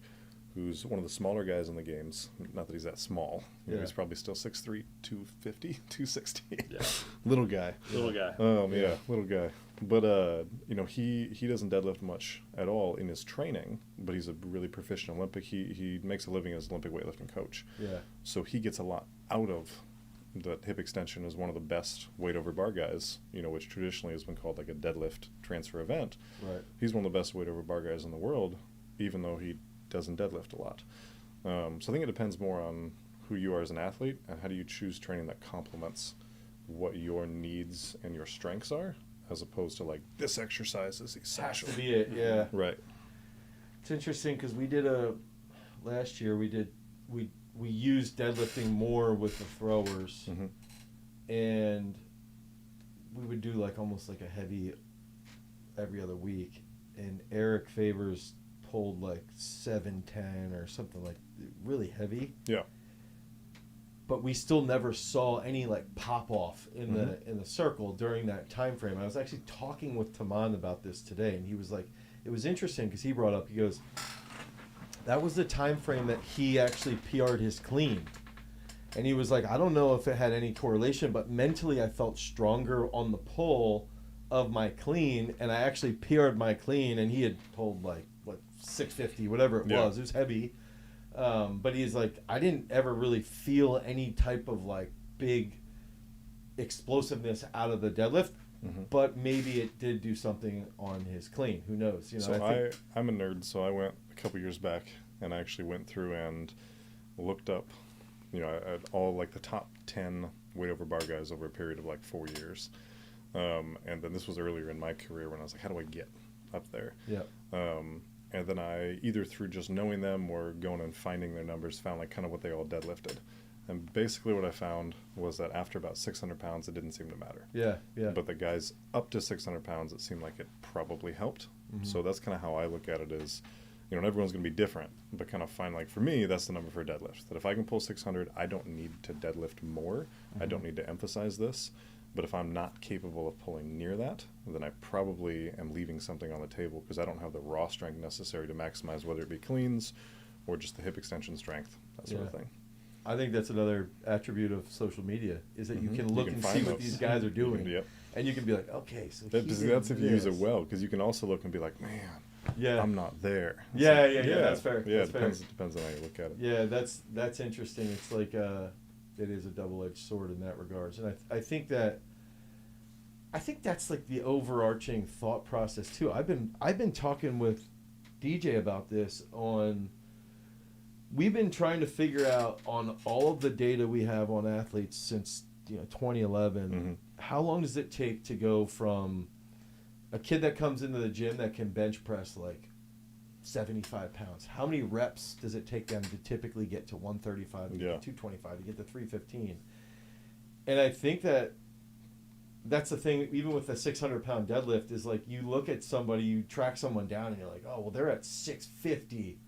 who's one of the smaller guys in the games. Not that he's that small. Yeah. He's probably still 6'3", 250, 260. Yeah. Little guy. Little guy. Yeah, little guy. But, he doesn't deadlift much at all in his training, but he's a really proficient Olympic. He makes a living as an Olympic weightlifting coach. Yeah. So he gets a lot out of the hip extension as one of the best weight over bar guys, which traditionally has been called like a deadlift transfer event. Right. He's one of the best weight over bar guys in the world, even though he doesn't deadlift a lot. So I think it depends more on who you are as an athlete and how do you choose training that complements what your needs and your strengths are, as opposed to like, this exercise is Has essential. to be it, yeah. Right. It's interesting because last year we used deadlifting more with the throwers, Mm-hmm. and we would do like almost like a heavy every other week, and Eric Favors pulled like 710 or something like really heavy. Yeah. But we still never saw any like pop off in the circle during that time frame. I was actually talking with Taman about this today, and he was like, it was interesting because he brought up, he goes, that was the time frame that he actually PR'd his clean. And he was like, I don't know if it had any correlation, but mentally I felt stronger on the pull of my clean, and I actually PR'd my clean, and he had pulled like, what, 650, whatever it was. It was heavy. But he's like, I didn't ever really feel any type of like big explosiveness out of the deadlift, but maybe it did do something on his clean. Who knows? So I'm a nerd, so I went a couple years back and I actually went through and looked up, at all like the top 10 weight over bar guys over a period of like 4 years. And then this was earlier in my career when I was like, how do I get up there? Yeah. And then I, either through just knowing them or going and finding their numbers, found like kind of what they all deadlifted. And basically what I found was that after about 600 pounds, it didn't seem to matter. Yeah, yeah. But the guys up to 600 pounds, it seemed like it probably helped. So that's kind of how I look at it is, and everyone's going to be different, but kind of find like, for me, that's the number for deadlift. That if I can pull 600, I don't need to deadlift more. I don't need to emphasize this. But if I'm not capable of pulling near that, then I probably am leaving something on the table because I don't have the raw strength necessary to maximize whether it be cleans or just the hip extension strength, that sort of thing. I think that's another attribute of social media, is that you can look and see find what those. these guys are doing. Yep. And you can be like, okay, so That's if you use it well, because you can also look and be like, man, Yeah. I'm not there. It's Yeah, like, yeah, that's fair. Yeah, That's it fair. depends on how you look at it. Yeah, that's interesting. It's like it is a double-edged sword in that regards, and I think that's like the overarching thought process too. I've been talking with DJ about this we've been trying to figure out on all of the data we have on athletes since 2011, how long does it take to go from a kid that comes into the gym that can bench press like 75 pounds, how many reps does it take them to typically get to 135, to get to 225, to get to 315? And I think that's the thing, even with the 600-pound deadlift, is like you look at somebody, you track someone down, and you're like, oh, well, they're at 650,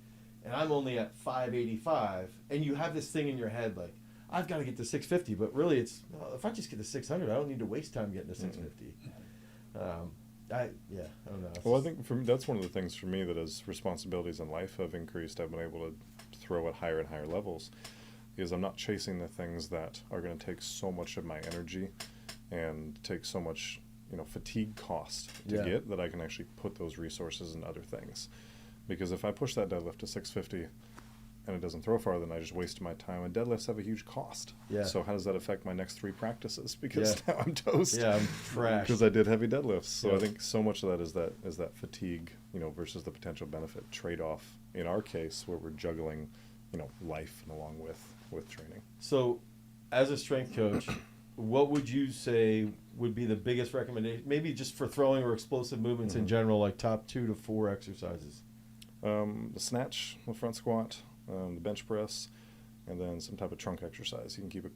and I'm only at 585, and you have this thing in your head like, I've got to get to 650, but really it's, well, if I just get to 600, I don't need to waste time getting to 650. I don't know. Well, I think that's one of the things for me that as responsibilities in life have increased, I've been able to throw at higher and higher levels, because I'm not chasing the things that are going to take so much of my energy and take so much, fatigue cost to get, that I can actually put those resources in other things. Because if I push that deadlift to 650 and it doesn't throw farther, then I just wasted my time. And deadlifts have a huge cost. Yeah. So how does that affect my next 3 practices? Because now I'm toast. Yeah, I'm trash. Because I did heavy deadlifts. So I think so much of that is that fatigue, versus the potential benefit trade-off. In our case, where we're juggling, life and along with training. So, as a strength coach, what would you say would be the biggest recommendation? Maybe just for throwing or explosive movements in general, like top 2 to 4 exercises. The snatch, the front squat, the bench press, and then some type of trunk exercise. You can keep it,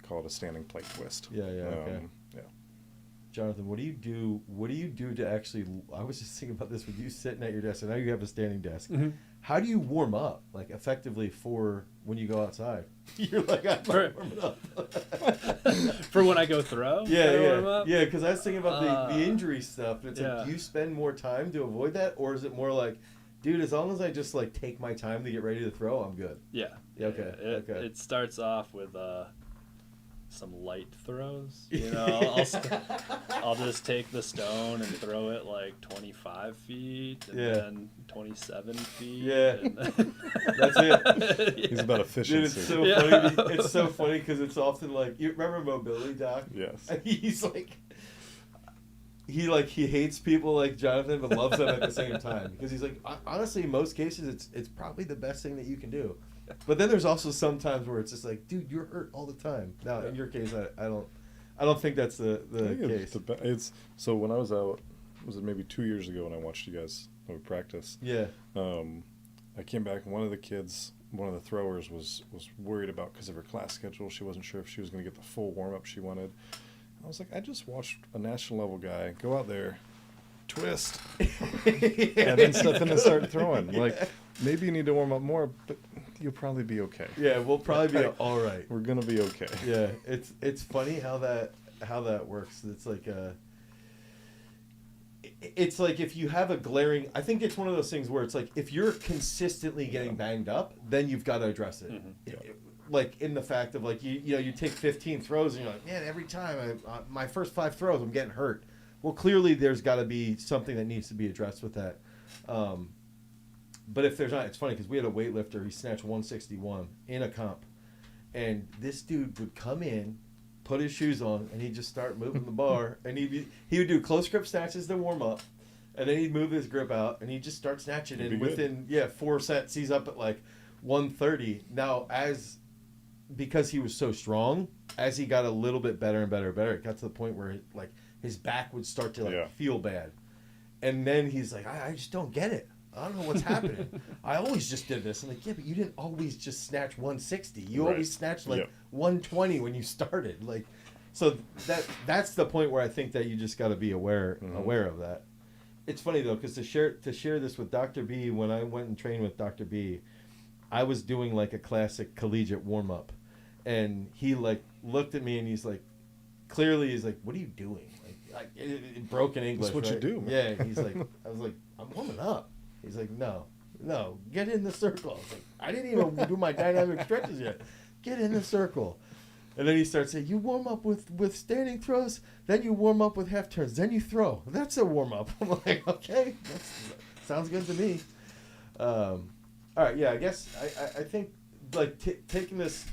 call it a standing plate twist. Okay. Yeah. Jonathan, what do you do? What do you do to actually? I was just thinking about this with you sitting at your desk, and now you have a standing desk. How do you warm up, like effectively, for when you go outside? You're like, I'm warming up. For when I go throw? Yeah. Because I was thinking about the injury stuff. And it's like, do you spend more time to avoid that, or is it more like, dude, as long as I just like take my time to get ready to throw, I'm good? Yeah. Okay. It starts off with some light throws. I'll just take the stone and throw it like 25 feet and then 27 feet. Yeah. That's it. He's about efficiency. Dude, it's so funny. It's so funny because it's often like, you remember Mobility Doc? Yes. And he's like, he hates people like Jonathan, but loves them at the same time, because he's like, honestly, in most cases, it's probably the best thing that you can do. But then there's also some times where it's just like, dude, you're hurt all the time. Now, in your case, I don't think that's the case. It's so when I was out, was it maybe 2 years ago when I watched you guys practice? Yeah. I came back and one of the throwers was worried about, because of her class schedule, she wasn't sure if she was going to get the full warm up she wanted. I was like, I just watched a national level guy go out there, twist, and then step in and start throwing. Like, maybe you need to warm up more, but you'll probably be okay. Yeah, we'll probably be all right. We're gonna be okay. Yeah, it's funny how that works. It's like if you have a glaring, I think it's one of those things where it's like, if you're consistently getting banged up, then you've got to address it. Like in the fact of like, you take 15 throws and you're like, man, every time my first 5 throws, I'm getting hurt. Well, clearly there's got to be something that needs to be addressed with that. But if there's not, it's funny because we had a weightlifter, he snatched 161 in a comp, and this dude would come in, put his shoes on, and he'd just start moving the bar, and he would do close grip snatches to warm up, and then he'd move his grip out, and he'd just start snatching, and within 4 sets, he's up at like 130. Now, because he was so strong, as he got a little bit better and better and better, it got to the point where like his back would start to feel bad, and then he's like, I just don't get it. I don't know what's happening. I always just did this. I'm like, yeah, but you didn't always just snatch 160. You always snatched like 120 when you started. Like, so that's the point where I think that you just got to be aware of that. It's funny though, because to share this with Dr. B, when I went and trained with Dr. B, I was doing like a classic collegiate warm up, and he like looked at me and he's like, clearly he's like, what are you doing? Like in broken English. That's what you do. Man. Yeah. And he's like, I was like, I'm warming up. He's like, no, get in the circle. I was like, I didn't even do my dynamic stretches yet. Get in the circle. And then he starts saying, you warm up with standing throws, then you warm up with half turns, then you throw. That's a warm up. I'm like, okay, that sounds good to me. All right, yeah, I guess I think like taking this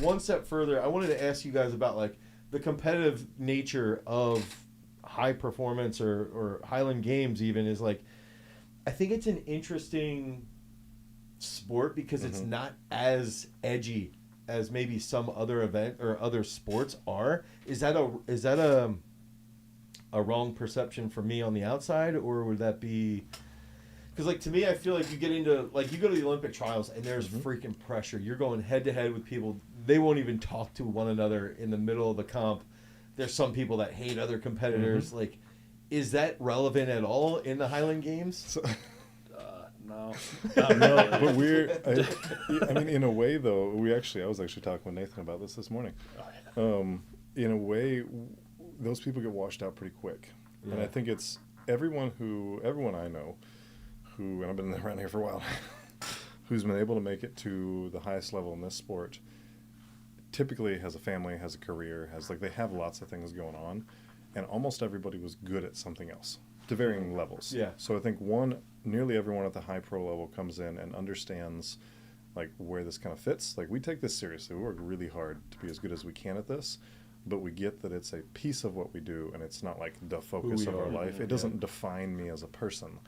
one step further, I wanted to ask you guys about like the competitive nature of high performance or Highland Games even, is like, I think it's an interesting sport because it's Mhm. not as edgy as maybe some other event or other sports are. Is that a wrong perception for me on the outside, or would that be? Because like to me, I feel like you get into like you go to the Olympic trials and there's Mhm. freaking pressure. You're going head to head with people. They won't even talk to one another in the middle of the comp. There's some people that hate other competitors. Like, is that relevant at all in the Highland Games? So, No, not really. but I mean, in a way though, I was actually talking with Nathan about this morning. In a way, those people get washed out pretty quick. And I think it's everyone I know and I've been around here for a while, who's been able to make it to the highest level in this sport, typically has a family, has a career, they have lots of things going on, and almost everybody was good at something else to varying levels. Yeah. So I think nearly everyone at the high pro level comes in and understands where this kind of fits. We take this seriously. We work really hard to be as good as we can at this, but we get that it's a piece of what we do, and it's not the focus of our life. It doesn't define me as a person.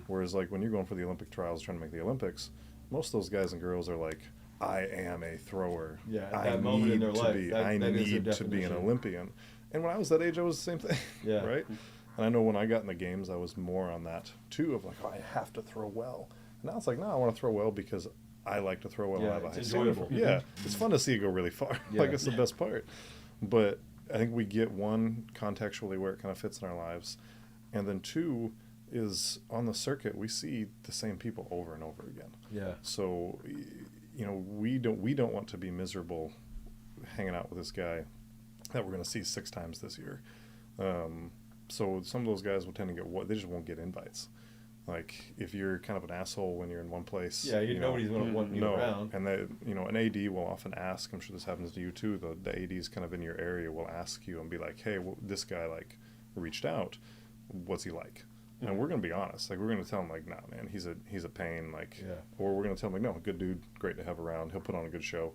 Whereas when you're going for the Olympic trials, trying to make the Olympics, most of those guys and girls are I am a thrower. Yeah, at I that moment in their life, I that is their need to be an definition. Olympian. And when I was that age, I was the same thing. Yeah. Right? And I know when I got in the games, I was more on that too, of I have to throw well. And now it's no, I want to throw well because I like to throw well. Yeah, I have a it's high standard enjoyable. for- Yeah, it's fun to see it go really far. Yeah. It's the best part. But I think we get one, contextually where it kind of fits in our lives, and then two is on the circuit we see the same people over and over again. Yeah. So, we don't want to be miserable hanging out with this guy that we're going to see 6 times this year. So some of those guys will tend to they just won't get invites. If you're kind of an asshole when you're in one place, Yeah, nobody's going to want you around. And an AD will often ask. I'm sure this happens to you too. The ADs kind of in your area will ask you and be like, "Hey, this guy reached out. What's he like?" And we're gonna be honest. We're gonna tell him "Nah, man, he's a pain." Or we're gonna tell him "No, good dude, great to have around. He'll put on a good show."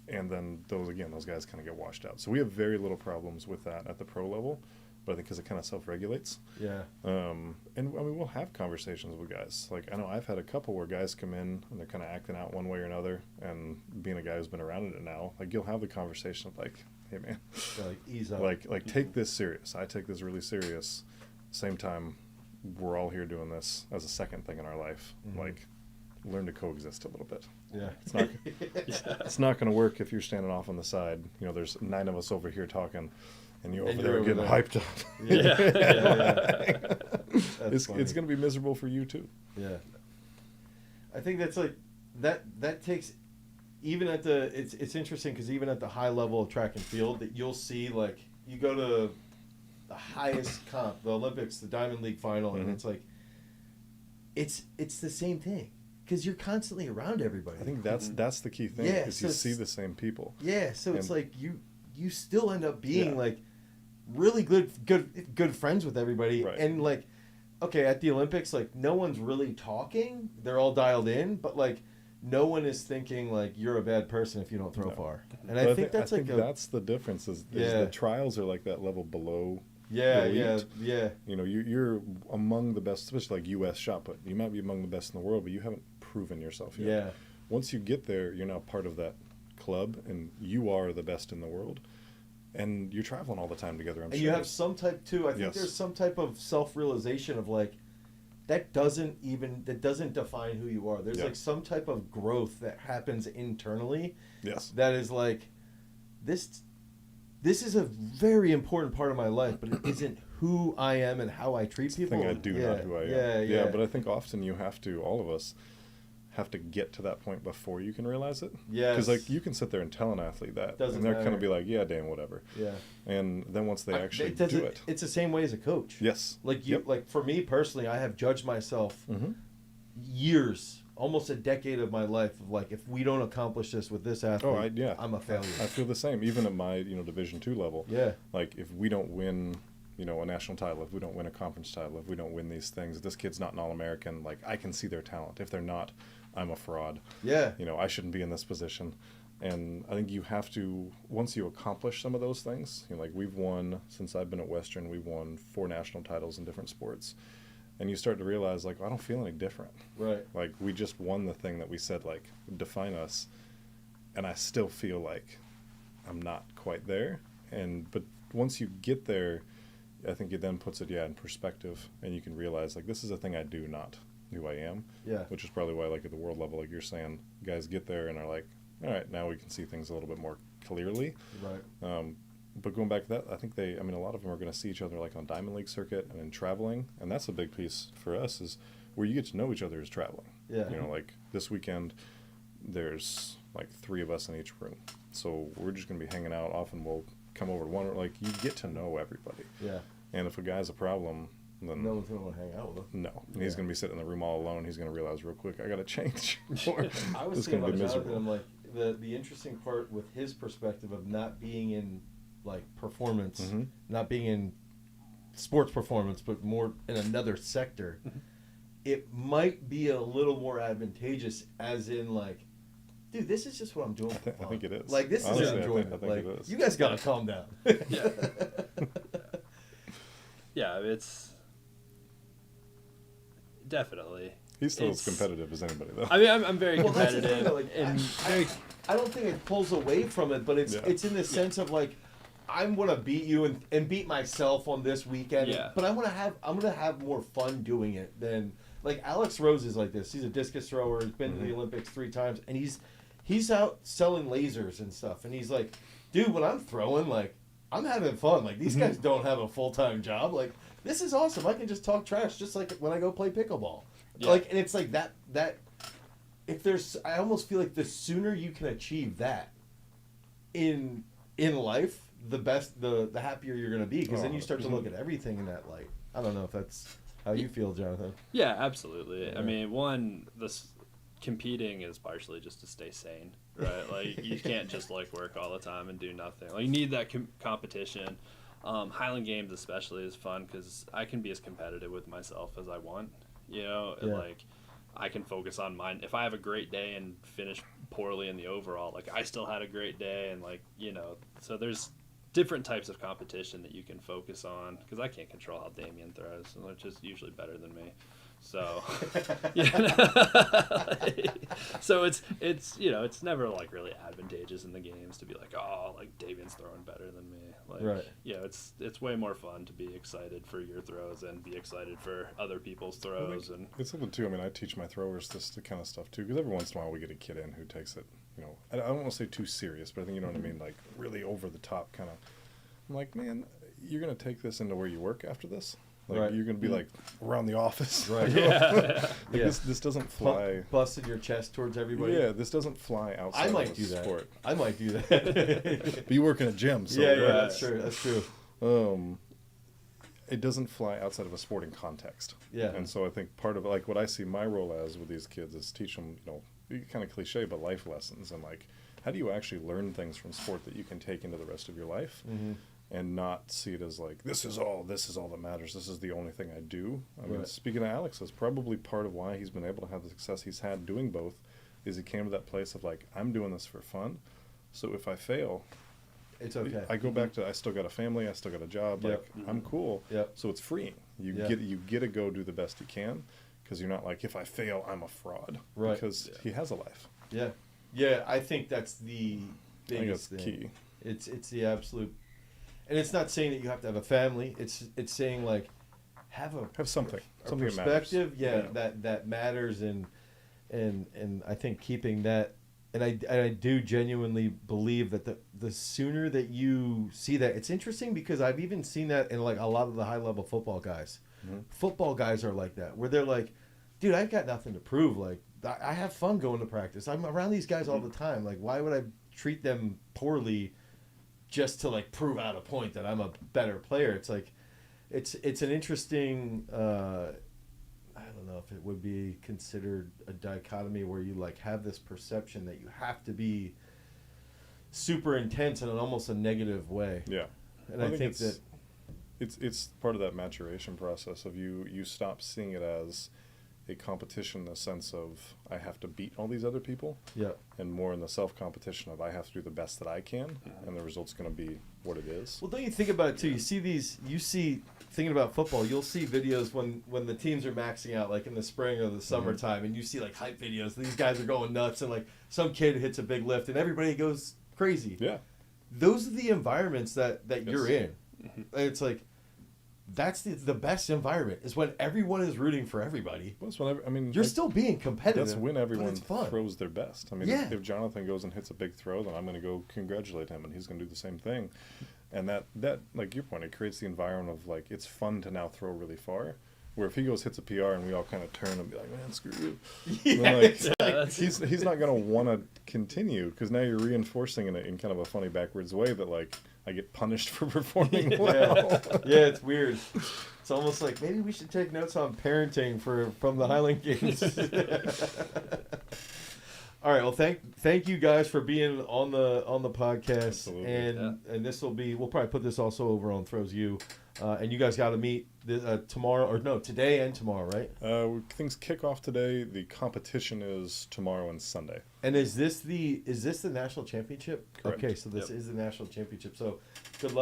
And then those guys kind of get washed out. So we have very little problems with that at the pro level, but I think because it kind of self-regulates. Yeah. And I mean, we'll have conversations with guys. I know I've had a couple where guys come in and they're kind of acting out one way or another, and being a guy who's been around it now, you'll have the conversation of "Hey man, Ease up. take this serious. I take this really serious. Same time, we're all here doing this as a second thing in our life. Learn to coexist a little bit. Yeah. It's not it's not going to work if you're standing off on the side. There's 9 of us over here talking, and you over there getting hyped up. Yeah. It's going to be miserable for you too. Yeah. I think that's that takes even at the it's interesting because even at the high level of track and field that you'll see you go to the highest comp, the Olympics, the Diamond League final, and it's the same thing because you're constantly around everybody. I think that's the key thing. Yeah, is so you see the same people. Yeah, so it's you still end up being really good friends with everybody, Right. and okay, at the Olympics, no one's really talking. They're all dialed in, but no one is thinking you're a bad person if you don't throw far. And But I think that's that's the difference. Is the trials are that level below. yeah. You're among the best, especially U.S. shot put. You might be among the best in the world, but you haven't proven yourself yet. Yeah. Once you get there, you're now part of that club, and you are the best in the world. And you're traveling all the time together. I'm And sure. you have some type too. I think there's some type of self-realization of that doesn't define who you are. There's some type of growth that happens internally. Yes. That is this is a very important part of my life, but it isn't who I am and how I treat people. I think I do, not who I am. Yeah. But I think often all of us have to get to that point before you can realize it. Yeah. Because you can sit there and tell an athlete that, Doesn't and they're matter. kind of be yeah, Dan, whatever. Yeah. And then once they actually do it, it's the same way as a coach. yes. For me personally, I have judged myself years, almost a decade of my life of if we don't accomplish this with this athlete, I'm a failure. I feel the same, even at my Division II level. Yeah. If we don't win, a national title, if we don't win a conference title, if we don't win these things, if this kid's not an All-American, I can see their talent. If they're not, I'm a fraud. Yeah. I shouldn't be in this position. And I think you have to, once you accomplish some of those things, we've won, since I've been at Western, we've won 4 national titles in different sports. and you start to realize like, I don't feel any different. Right. Like we just won the thing that we said like would define us, and I still feel like I'm not quite there. But once you get there, I think it then puts it in perspective, and you can realize like this is a thing I do, not who I am. Yeah. Which is probably why like at the world level, like you're saying, guys get there and are like, all right, now we can see things a little bit more clearly. Right. But going back to that, I think a lot of them are going to see each other like on Diamond League circuit and in traveling, and that's a big piece for us is where you get to know each other is traveling. Yeah. You know, like this weekend, there's like 3 of us in each room, so we're just going to be hanging out. Often we'll come over to one, like you get to know everybody. Yeah. And if a guy's a problem, then No one's gonna hang out with him. no, he's going to be sitting in the room all alone. He's going to realize real quick, I got to change. Or I was it's thinking going to about be Jonathan. miserable. I'm like the interesting part with his perspective of not being in like performance, Mhm. not being in sports performance, but more in another sector. It might be a little more advantageous, as in like, dude, this is just what I'm doing. For I fun. think it is. Like this Honestly, is I think- enjoyment. I think Like it is. you guys gotta calm down. Yeah. Yeah, it's definitely. He's still as It's- competitive as anybody, though. I mean, I'm very Well, that's the competitive, thing, though, like, and I don't think it pulls away from it, but it's Yeah. it's in the sense of like I'm gonna beat you and beat myself on this weekend. Yeah. But I'm gonna have more fun doing it than like Alex Rose is like this. He's a discus thrower. He's been to the Olympics 3 times, and he's out selling lasers and stuff. And he's like, dude, when I'm throwing, like I'm having fun. Like these guys don't have a full-time job. Like this is awesome. I can just talk trash just like when I go play pickleball. Yeah. Like, and it's like that if there's, I almost feel like the sooner you can achieve that in life, the best, the happier you're gonna be, because then you start to look at everything in that light. I don't know if that's how you feel, Jonathan. yeah, absolutely. Yeah. I mean, this competing is partially just to stay sane, right? Like you can't just like work all the time and do nothing. Like you need that competition. Highland Games especially is fun because I can be as competitive with myself as I want, you know, and Yeah. like I can focus on mine. If I have a great day and finish poorly in the overall, like I still had a great day, and like, you know, so there's different types of competition that you can focus on, because I can't control how Damien throws, which is usually better than me. So, so it's you know, it's never like really advantageous in the games to be like, oh, like Damien's throwing better than me. Like, Right. you know, it's way more fun to be excited for your throws and be excited for other people's throws. And It's something too. I mean, I teach my throwers this kind of stuff too, because every once in a while we get a kid in who takes it, you know, I don't want to say too serious, but I think you know what I mean, like really over the top kind of. I'm like, man, you're gonna take this into where you work after this. Like Right. you're gonna be like around the office. Right. yeah, Like, this doesn't fly. Busted your chest towards everybody. Yeah, this doesn't fly outside I might of do the that. sport. I might do that. But you work in a gym, so yeah, right. that's true. That's true. It doesn't fly outside of a sporting context. Yeah. And so I think part of it, like what I see my role as with these kids is teach them, you know, kind of cliche, but life lessons, and like how do you actually learn things from sport that you can take into the rest of your life, and not see it as like this is all that matters. This is the only thing I do. I mean, Right. speaking of Alex, that's probably part of why he's been able to have the success he's had doing both. Is he came to that place of like I'm doing this for fun, so if I fail, It's okay. I go back to I still got a family, I still got a job. Yep. Like I'm cool. Yep. So it's freeing. You Yeah. get to go do the best you can, because you're not like if I fail I'm a fraud. Right. Because he has a life. Yeah, yeah. I think that's the I think biggest that's thing. key. It's the absolute, and it's not saying that you have to have a family. It's saying like have something a that matters. perspective. Yeah, Yeah. that matters, and I think keeping that, and I do genuinely believe that the sooner that you see that, it's interesting because I've even seen that in like a lot of the high level football guys. Football guys are like that, where they're like, dude, I got nothing to prove. Like I have fun going to practice. I'm around these guys all the time. Like why would I treat them poorly just to like prove out a point that I'm a better player? It's like it's an interesting I don't know if it would be considered a dichotomy where you like have this perception that you have to be super intense in an almost a negative way. Yeah. And I think that it's part of that maturation process of you stop seeing it as a competition in the sense of I have to beat all these other people, Yeah. and more in the self-competition of I have to do the best that I can, and the result's going to be what it is. Well, don't you think about it too? You see, thinking about football, you'll see videos when the teams are maxing out, like in the spring or the summertime, and you see like hype videos. These guys are going nuts, and like some kid hits a big lift, and everybody goes crazy. Yeah. Those are the environments that you're in. Mm-hmm. It's like that's the best environment is when everyone is rooting for everybody. Well, that's whenever, I mean, You're like, still being competitive. that's when but everyone it's fun. throws their best. I mean, Yeah. if Jonathan goes and hits a big throw, then I'm going to go congratulate him, and he's going to do the same thing. And that like your point, it creates the environment of like it's fun to now throw really far. Where if he goes hits a PR and we all kind of turn and be like, man, screw you. Yeah, Then, like, exactly. he's not going to want to continue because now you're reinforcing it in kind of a funny backwards way that like I get punished for performing well. Yeah, it's weird. It's almost like maybe we should take notes on parenting from the Highland Games. All right. Well, thank you guys for being on the podcast, Absolutely. and this will be we'll probably put this also over on Throws You, and you guys got to meet tomorrow or no today and tomorrow, right? Things kick off today. The competition is tomorrow and Sunday. And is this the national championship? Correct. Okay, so this Yep. is the national championship. So good luck.